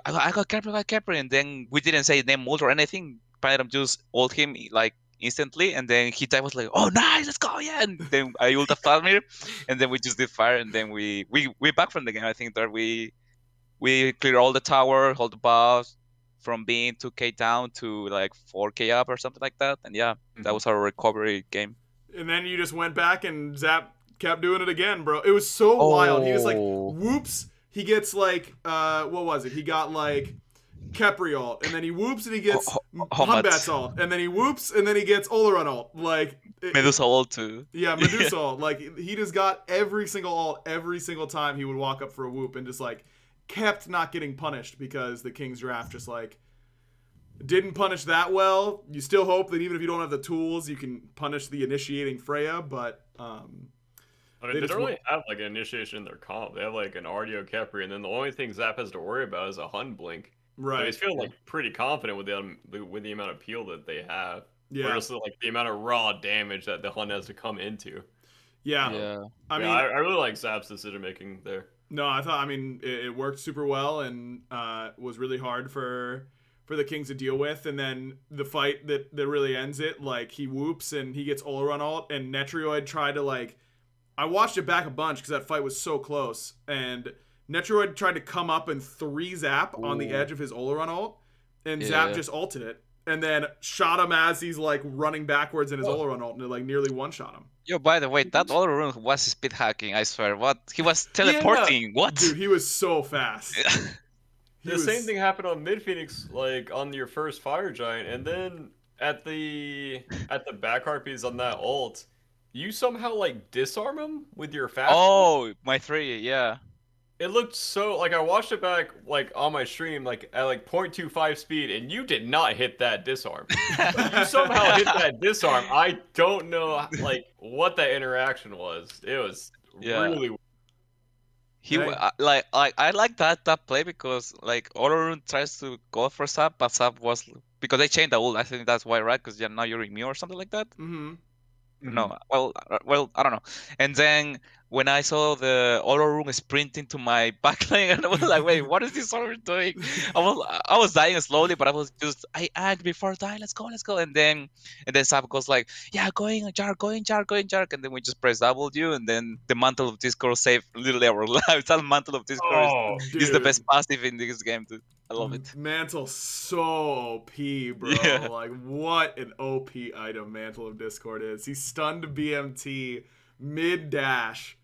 I got Capri, and then we didn't say name ult or anything. Pyram just ult him like instantly, and then he was like, oh nice, let's go, yeah. And then I ult a Falmir, and then we just did fire, and then we back from the game. I think that we clear all the tower, all the buffs from being 2k down to like 4k up or something like that. And yeah, that was our recovery game. And then you just went back and Zap kept doing it again, bro. It was so wild. He just like Oh, whoops. He gets like what was it? He got like Kepri ult, and then he whoops and he gets Humbat's Hombat, ult, and then he whoops and then he gets Oleron ult. Like Medusa ult too. yeah, Medusa ult. Like he just got every single ult every single time he would walk up for a whoop and just like kept not getting punished because the King's draft just like didn't punish that well. You still hope that even if you don't have the tools, you can punish the initiating Freya, but I mean, they don't really have like an initiation in their comp. They have like an Ardio Kepri, and then the only thing Zap has to worry about is a Hun Blink. right. So he's feeling like pretty confident with the amount of peel that they have. Yeah. Or just like the amount of raw damage that the Hun has to come into. Yeah. Yeah. I mean, I really like Zap's decision making there. no, I mean, it worked super well and was really hard for the Kings to deal with. And then the fight that really ends it, like he whoops and he gets Oleron ult, and Netrioid tried to like. I watched it back a bunch because that fight was so close, and Netroid tried to come up and 3-zap on the edge of his Oleron ult, and Zap just ulted it, and then shot him as he's like running backwards in his Oleron ult, and it like nearly one-shot him. Yo, by the way, that all room was speed hacking, I swear. What? He was teleporting. What? Dude, he was so fast. The same thing happened on Mid Phoenix, like on your first Fire Giant, and then at the back harpies on that ult, you somehow like disarm him with your fast. Oh, my 3, yeah. It looked so like I watched it back like on my stream like at like 0.25 speed, and you did not hit that disarm. You somehow hit that disarm. I don't know like what that interaction was. It was really. He I like that play because like Ororun tries to go for Sap, but Sap was because they changed the ult. I think that's why, right? Because now you're immune or something like that. Mm-hmm. No, well, I don't know. And then when I saw the Ororun sprinting to my backline, and I was like, wait, what is this Ororun doing? I was dying slowly, but I agged before die. Let's go. And then Sap goes like, yeah, going jar, and then we just press W, and then the Mantle of Discord saved literally our lives. That Mantle of Discord is the best passive in this game, dude. I love it. Mantle so OP, bro. Yeah. Like, what an OP item Mantle of Discord is. He stunned BMT mid-dash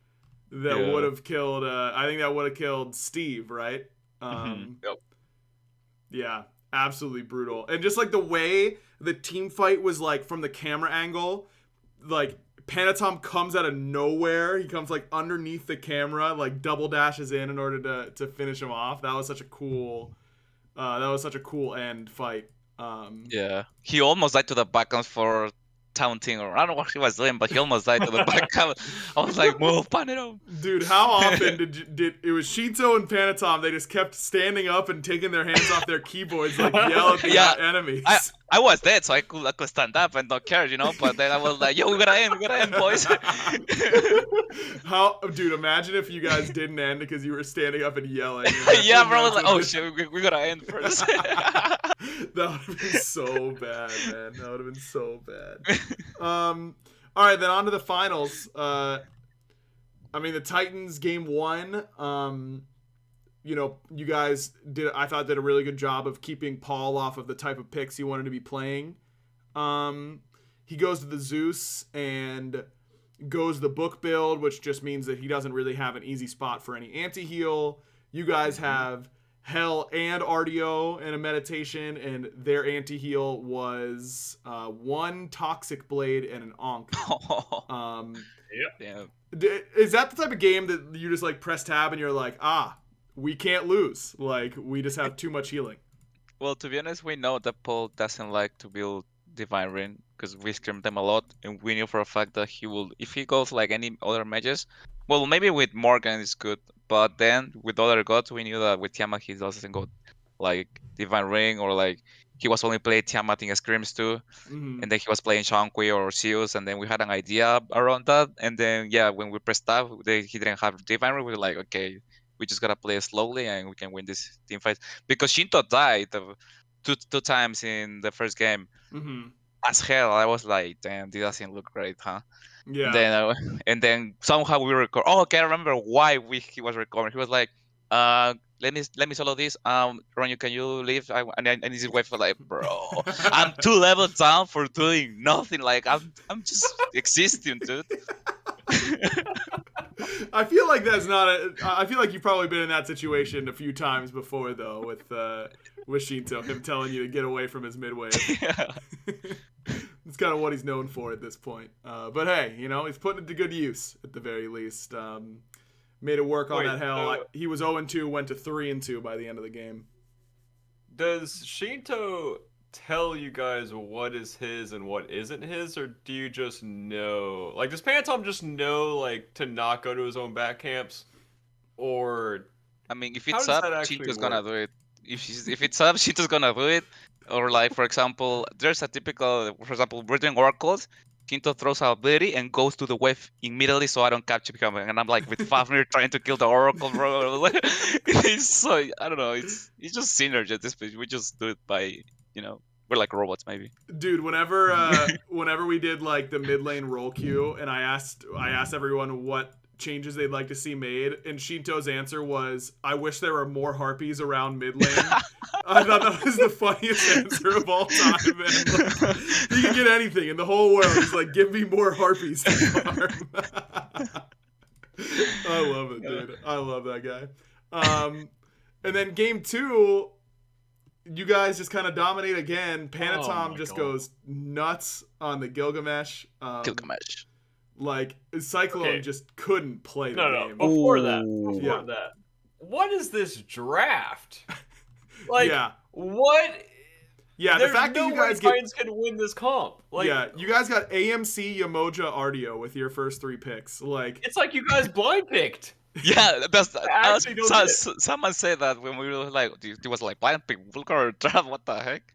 that would have killed, I think that would have killed Steve, right? Yep. Yeah, absolutely brutal. And just like the way the team fight was like from the camera angle, like Panatom comes out of nowhere. He comes like underneath the camera, like double dashes in order to finish him off. That was such a cool end fight. Yeah, he almost died to the background for taunting, or I don't know what he was doing, but he almost died to the background. I was like, move, Panatom. Dude, how often did it was Shinto and Panatom? They just kept standing up and taking their hands off their keyboards, like yell at the enemies. I was dead, so I could stand up and not care, you know. But then I was like, yo, we gotta end, boys. Dude, imagine if you guys didn't end because you were standing up and yelling. Yeah, bro, I was like, oh shit, we gotta end first. That would have been so bad, man. That would have been so bad. All right, then on to the finals. I mean, the Titans game 1. You guys did a really good job of keeping Paul off of the type of picks he wanted to be playing. He goes to the Zeus and goes the book build, which just means that he doesn't really have an easy spot for any anti-heal. You guys have Hell and RDO and a meditation, and their anti-heal was 1 Toxic Blade and an Onk. Yeah. Is that the type of game that you just like press tab and you're like, we can't lose. Like, we just have too much healing. Well, to be honest, we know that Paul doesn't like to build Divine Ring because we scrimmed them a lot, and we knew for a fact that he will, if he goes like any other mages, well, maybe with Morgan it's good, but then with other gods, we knew that with Tiamat he doesn't go like Divine Ring, or like he was only playing Tiamat in scrims too, and then he was playing Shankwi or Zeus, and then we had an idea around that, and then when we pressed tab, he didn't have Divine Ring. We were like, okay, we just gotta play slowly and we can win this team fight. Because Shinto died two times in the first game. As hell, I was like, damn, this doesn't look great, huh? Yeah. And then somehow we record. Oh, okay, I remember why he was recording. He was like, let me solo this. Ronngyu, can you leave? And his wife was like, bro, I'm 2 levels down for doing nothing. Like I'm just existing, dude. I feel like that's not I feel like you've probably been in that situation a few times before, though, with Shinto, him telling you to get away from his midway. Yeah. It's kind of what he's known for at this point. But hey, he's putting it to good use at the very least. Made it work on that hell. He was 0-2, went to 3-2 by the end of the game. Does Shinto tell you guys what is his and what isn't his, or do you just know? Like, does Panatom just know, like, to not go to his own back camps? Or I mean, if it's up, Shinto's gonna do it. If it's up, Shinto's gonna do it. Or like, for example, there's a typical, for example, we're doing oracles. Shinto throws our ability and goes to the wave immediately, so I don't capture him. And I'm like with Fafnir trying to kill the oracle, bro. It's so, I don't know. It's just synergy at this point. We just do it by, we're like robots, maybe. Dude, whenever we did like the mid lane roll queue, and I asked everyone what changes they'd like to see made, and Shinto's answer was, "I wish there were more harpies around mid lane." I thought that was the funniest answer of all time, man. Like, he could get anything in the whole world. He's like, "Give me more harpies to farm." I love it, dude. I love that guy. And then game 2, you guys just kind of dominate again. Panatom just goes nuts on the Gilgamesh. Gilgamesh. Like, Cyclone just couldn't play the game. Before that, what is this draft? Like, what? Yeah, the fact that you guys Titans can win this comp. Like, yeah, you guys got AMC, Yamoja, Ardio with your first 3 picks. Like, it's like you guys blind picked. Yeah, someone said that when we were like, it was like blind pick, draft. What the heck?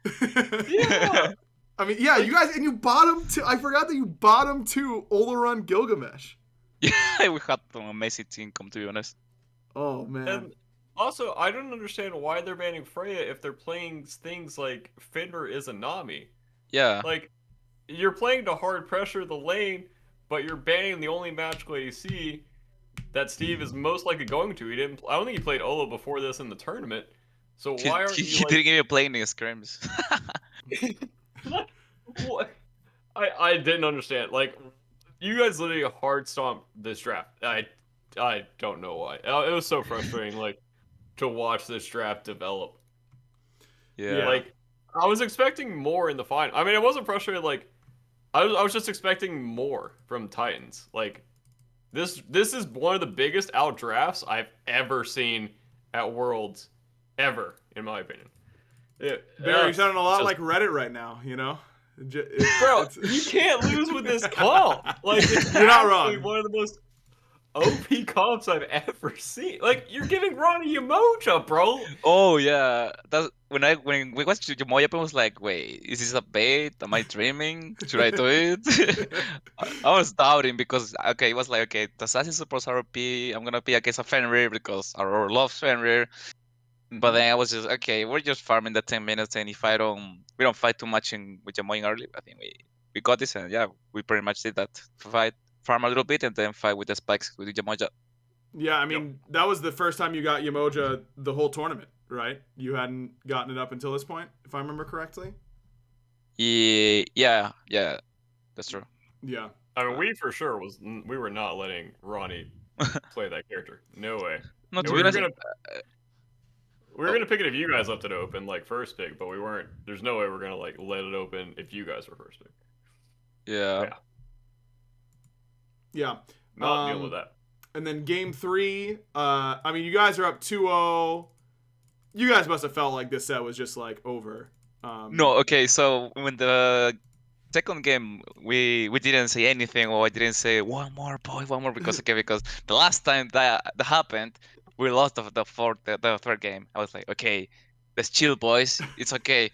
Yeah. I mean, yeah, you guys, and you bottom 2. I forgot that you bottom 2 Olaron Gilgamesh. Yeah, we had an amazing team, come to be honest. Oh, man. And also, I don't understand why they're banning Freya if they're playing things like Fenrir is a Nami. Yeah. Like, you're playing to hard pressure the lane, but you're banning the only magical AC that Steve is most likely going to. I don't think he played Olo before this in the tournament. So why aren't you He didn't even play any scrims. What? I didn't understand. Like, you guys literally hard stomped this draft. I don't know why. It was so frustrating, like, to watch this draft develop. Yeah. Like, I was expecting more in the final. I mean, I wasn't frustrated. Like, I was just expecting more from Titans. Like, this is one of the biggest out drafts I've ever seen at Worlds, ever, in my opinion. Barry, you're sounding a lot like Reddit right now, you know? Bro, you can't lose with this comp. Like, you're not wrong. One of the most OP comps I've ever seen. Like, you're giving Ronnie Yamoja, bro. Oh yeah, that's when we watched Yamoja, I was like, wait, is this a bait? Am I dreaming? Should I do it? I was doubting because it was like, okay, the Assassin supports RP. I'm gonna be against a Fenrir because Aurora loves Fenrir. But then I was just, okay, we're just farming the 10 minutes, and if we don't fight too much with Yamoja early, I think we got this, and yeah, we pretty much did that. Farm a little bit, and then fight with the spikes with Yamoja. Yeah, I mean, that was the first time you got Yamoja the whole tournament, right? You hadn't gotten it up until this point, if I remember correctly? Yeah, that's true. Yeah. I mean, we were not letting Ronnie play that character. No way. No, to we be were honest, gonna pick it if you guys left it open, like first pick, but we weren't. There's no way we're gonna like let it open if you guys were first pick. Yeah. Not dealing with that. And then game 3, I mean, you guys are up 2-0. You guys must have felt like this set was just like over. No, okay, so when the second game we didn't say anything, or I didn't say one more because the last time that happened, we lost the third game. I was like, okay, let's chill, boys. It's okay.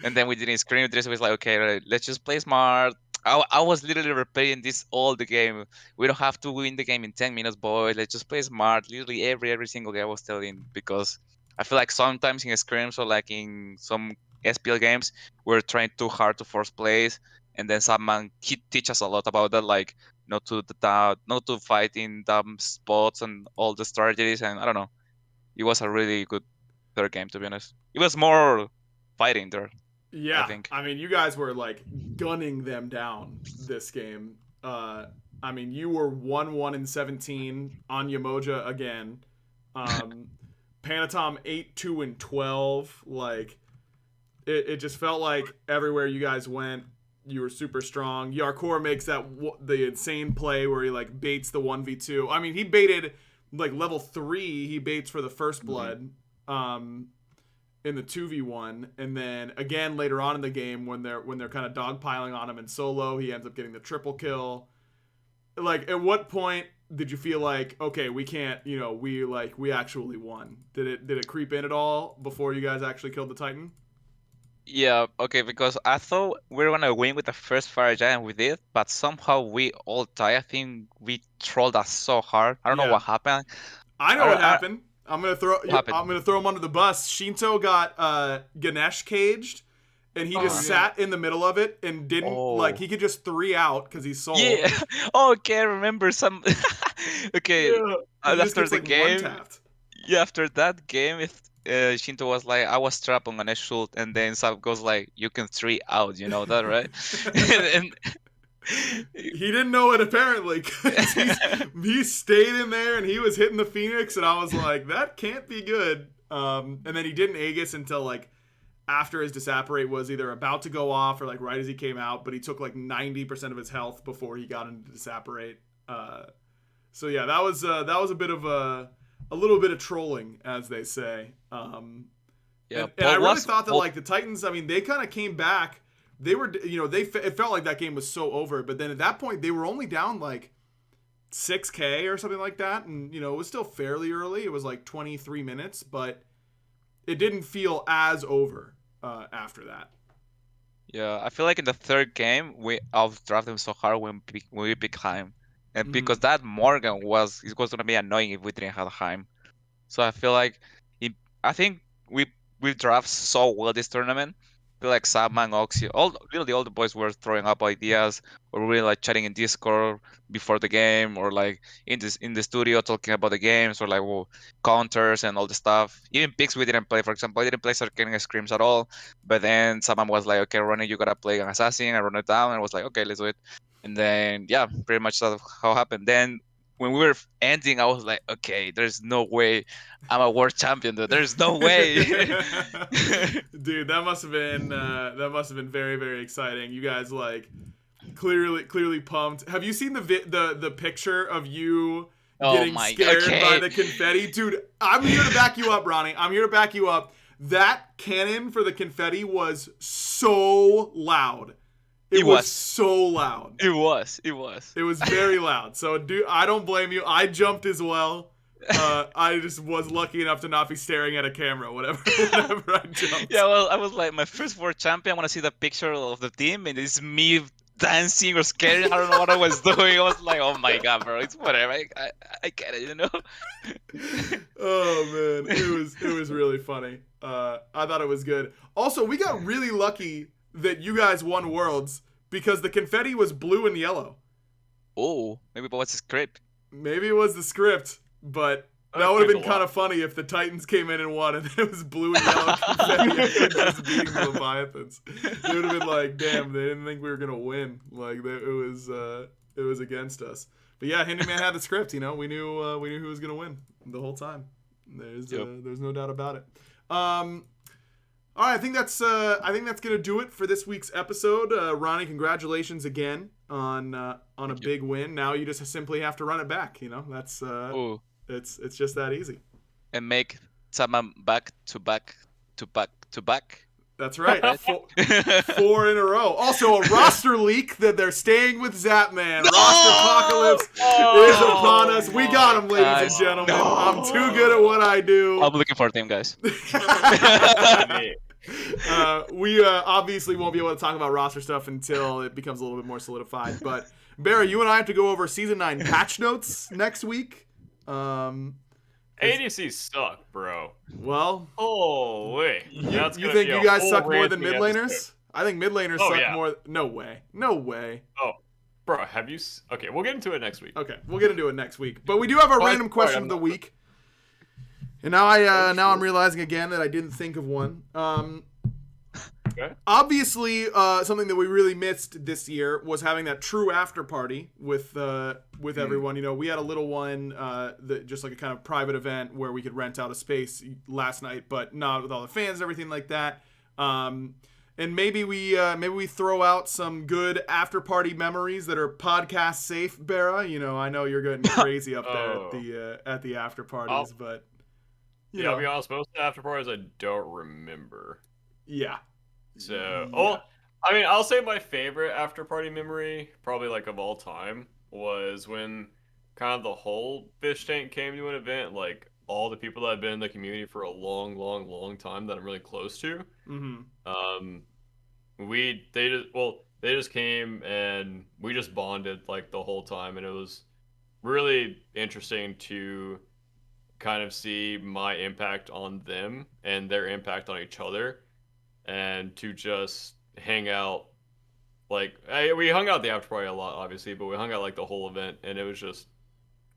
And then we didn't scream. This was like, okay, let's just play smart. I was literally replaying this all the game. We don't have to win the game in 10 minutes, boys. Let's just play smart. Literally every single game I was telling, because I feel like sometimes in scrims or like in some SPL games, we're trying too hard to force plays, and then someone teach us a lot about that, like not to fight in dumb spots and all the strategies. And I don't know, it was a really good third game, to be honest. It was more fighting there. Yeah, I think. I mean, you guys were like gunning them down this game. I mean, you were 1-1-17 on Yamoja again. Panatom 8-2-12. Like, it just felt like everywhere you guys went, you were super strong. Yarkor makes the insane play where he like baits the 1v2. I mean, he baited like level 3. He baits for the first blood. In the 2v1, and then again later on in the game when they're kind of dogpiling on him in solo, he ends up getting the triple kill. Like, at what point did you feel like, okay, we can't, we actually won? Did it creep in at all before you guys actually killed the Titan? Yeah, okay, because I thought we were gonna win with the first Fire Giant we did, but somehow we all died. I think we trolled us so hard. I don't know what happened. I know what happened. I'm gonna throw him under the bus. Shinto got Ganesh caged, and he just sat in the middle of it and didn't like he could just 3 out because he's sold. Yeah. Oh, okay, I remember some. Okay, Yeah. He just after gets the like game, one tapped. yeah, after that game, if Shinto was like, I was trapped, I'm gonna shoot, and then Sab goes like, you can 3 out, you know that, right? and, He didn't know it apparently because he stayed in there and he was hitting the Phoenix and I was like, that can't be good. And then he didn't Aegis until like after his disapparate was either about to go off or like right as he came out, but he took like 90% of his health before he got into disapparate. So yeah, that was a bit of a little bit of trolling, as they say. yeah, and I really thought that like the Titans, I mean, they kind of came back. They were, it felt like that game was so over, but then at that point they were only down like 6K or something like that, and it was still fairly early. It was like 23 minutes, but it didn't feel as over after that. Yeah, I feel like in the third game we outdraft them so hard when we pick Heim, and because that Morgan was gonna be annoying if we didn't have Heim. So I feel like I think we draft so well this tournament. I feel like Sabman, Oxy, really all the boys were throwing up ideas, or really like chatting in Discord before the game, or like in the studio talking about the games, or like counters and all the stuff. Even picks we didn't play. For example, I didn't play Sarkanic Screams at all. But then Sabman was like, "Okay, Ronnie, you gotta play an assassin." I run it down, and I was like, "Okay, let's do it." And then yeah, pretty much that's how it happened. Then when we were ending, I was like, okay, there's no way I'm a world champion, dude. There's no way. Dude, that must have been very, very exciting. You guys like clearly pumped. Have you seen the picture of you getting scared by the confetti? Dude, I'm here to back you up, Ronnie. I'm here to back you up. That cannon for the confetti was so loud. It was so loud. It was. It was very loud. So, dude, I don't blame you. I jumped as well. I just was lucky enough to not be staring at a camera whenever I jumped. Yeah, well, I was like, my first world champion. I want to see the picture of the team, and it's me dancing or scaring. I don't know what I was doing. I was like, oh my god, bro, it's whatever. I get it, Oh man, it was really funny. I thought it was good. Also, we got really lucky that you guys won Worlds because the confetti was blue and yellow. Oh, maybe what's the script? Maybe it was the script, but that would have been kind of funny if the Titans came in and won and it was blue and yellow confetti and just beating the Leviathans. They would have been like, damn, they didn't think we were gonna win. Like it was against us. But yeah, Handyman had the script. We knew who was gonna win the whole time. There's no doubt about it. All right, I think that's gonna do it for this week's episode. Ronnie, congratulations again on a big win. Now you just simply have to run it back. That's it's just that easy. And make someone back to back to back to back. That's right. 4 in a row. Also, a roster leak that they're staying with Zapman. No! Roster apocalypse is upon us. We got him, ladies and gentlemen. No! I'm too good at what I do. I'm looking for a team, guys. We obviously won't be able to talk about roster stuff until it becomes a little bit more solidified. But, BaRRa, you and I have to go over Season 9 patch notes next week. ADCs suck, bro. Well, wait. You think you guys suck more than mid laners? I think mid laners suck more. No way. Oh, bro, have you? Okay, we'll get into it next week. Okay, we'll get into it next week. But we do have our random question of the week. And now I'm realizing again that I didn't think of one. Okay. Obviously, something that we really missed this year was having that true after party with everyone. We had a little one, that just like a kind of private event where we could rent out a space last night, but not with all the fans and everything like that. And maybe we throw out some good after party memories that are podcast safe, BaRRa. I know you're getting crazy up there at the after parties, but I'll be honest, most of the after parties I don't remember. Yeah. So, I mean, I'll say my favorite after party memory, probably like of all time, was when kind of the whole fish tank came to an event. Like all the people that have been in the community for a long, long, long time that I'm really close to. Mm-hmm. They just came and we just bonded like the whole time, and it was really interesting to kind of see my impact on them and their impact on each other. and to just hang out. Like, we hung out at the after party a lot, obviously, but we hung out like the whole event, and it was just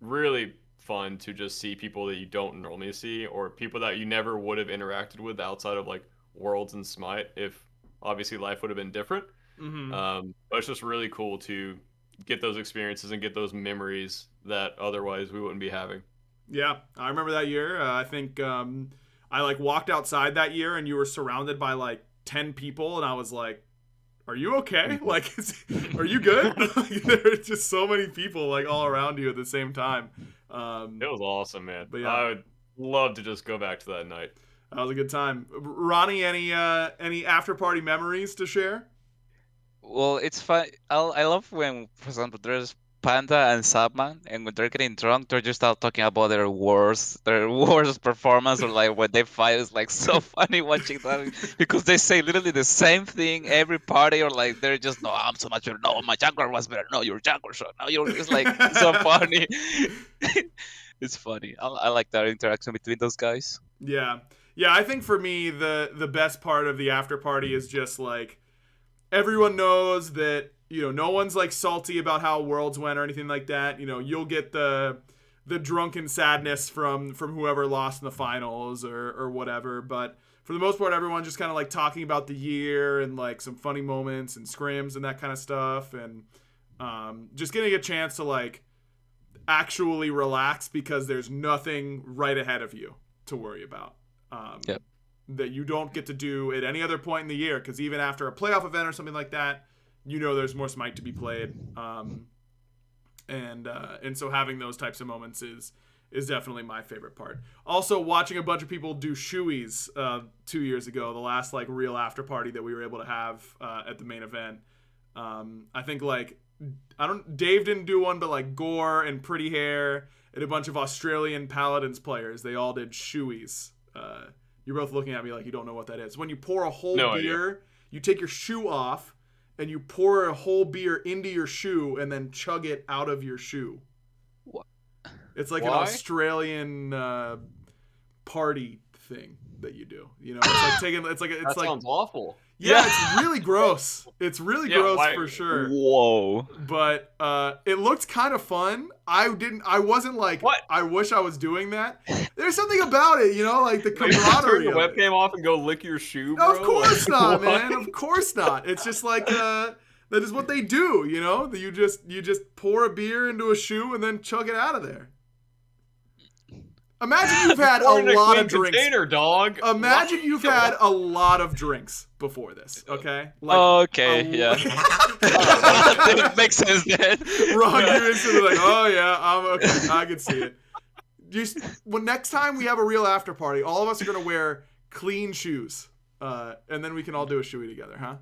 really fun to just see people that you don't normally see, or people that you never would have interacted with outside of like Worlds and Smite, if obviously life would have been different. But it's just really cool to get those experiences and get those memories that otherwise we wouldn't be having. Yeah, I remember that year. I think I like walked outside that year, and you were surrounded by like 10 people, and I was like, "Are you okay? Like, are you good?" There are just so many people like all around you at the same time. It was awesome, man. But yeah. I would love to just go back to that night. That was a good time. Ronnie, any after party memories to share? Well, it's fun. I love when, for example, there's Panda and Sapman, and when they're getting drunk, they're just out talking about their worst performance, or like when they fight. It's like so funny watching that because they say literally the same thing every party, or like they're just, no, I'm so much better. No, my jungler was better. No, your jungler shot. No, you're. It's like so funny. It's funny. I like that interaction between those guys. Yeah, yeah. I think for me, the best part of the after party is just like everyone knows that, you know, no one's like salty about how Worlds went or anything like that. You know, you'll get the drunken sadness from whoever lost in the finals or whatever, but for the most part, everyone's just kind of like talking about the year and like some funny moments and scrims and that kind of stuff, and just getting a chance to like actually relax because there's nothing right ahead of you to worry about. Yep. That you don't get to do at any other point in the year, because even after a playoff event or something like that, you know there's more Smite to be played, and so having those types of moments is definitely my favorite part. Also, watching a bunch of people do shoeies 2 years ago, the last like real after party that we were able to have at the main event. I think like Dave didn't do one, but like Gore and Pretty Hair and a bunch of Australian Paladins players, they all did shoeies. You're both looking at me like you don't know what that is. When you pour a whole beer, you take your shoe off, and you pour a whole beer into your shoe, and then chug it out of your shoe. What? It's like an Australian party thing that you do. You know, it's like taking. It's like That sounds awful. Yeah, it's really gross. It's really gross for sure. Whoa. But it looked kind of fun. I wasn't like, what? I wish I was doing that. There's something about it, you know, like the camaraderie. Turn the webcam off and go lick your shoe, bro? Of course not, man. Of course not. It's just like that is what they do, you know? You just pour a beer into a shoe and then chug it out of there. Imagine you've had a lot of drinks. Dog. Imagine you've had a lot of drinks before this, okay? Like yeah. That makes sense then. Ronngyu instantly like, oh yeah, I'm okay. I can see it. When next time we have a real after party, all of us are gonna wear clean shoes, and then we can all do a shoey together, huh?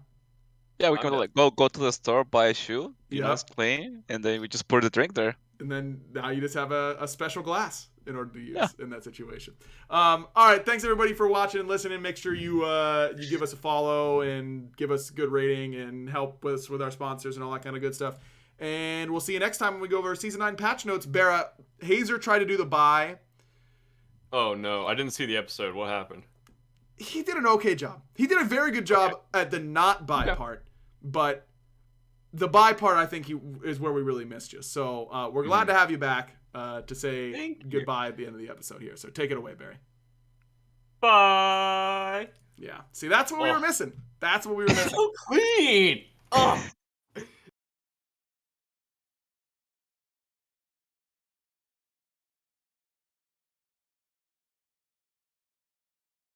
Yeah, we can like go to the store, buy a shoe, you know, it's clean, and then we just pour the drink there. And then now you just have a special glass in order to use in that situation. All right, thanks everybody for watching and listening. Make sure you give us a follow and give us a good rating and help us with our sponsors and all that kind of good stuff. And we'll see you next time when we go over Season 9 patch notes. BaRRa, Hazer tried to do the buy. Oh no, I didn't see the episode. What happened? He did an okay job. He did a very good job at the not buy part, but the buy part I think is where we really missed you. So we're glad to have you back to say goodbye at the end of the episode here. So take it away, Barry. Bye. Yeah. See, that's what we were missing. That's what we were missing. So clean.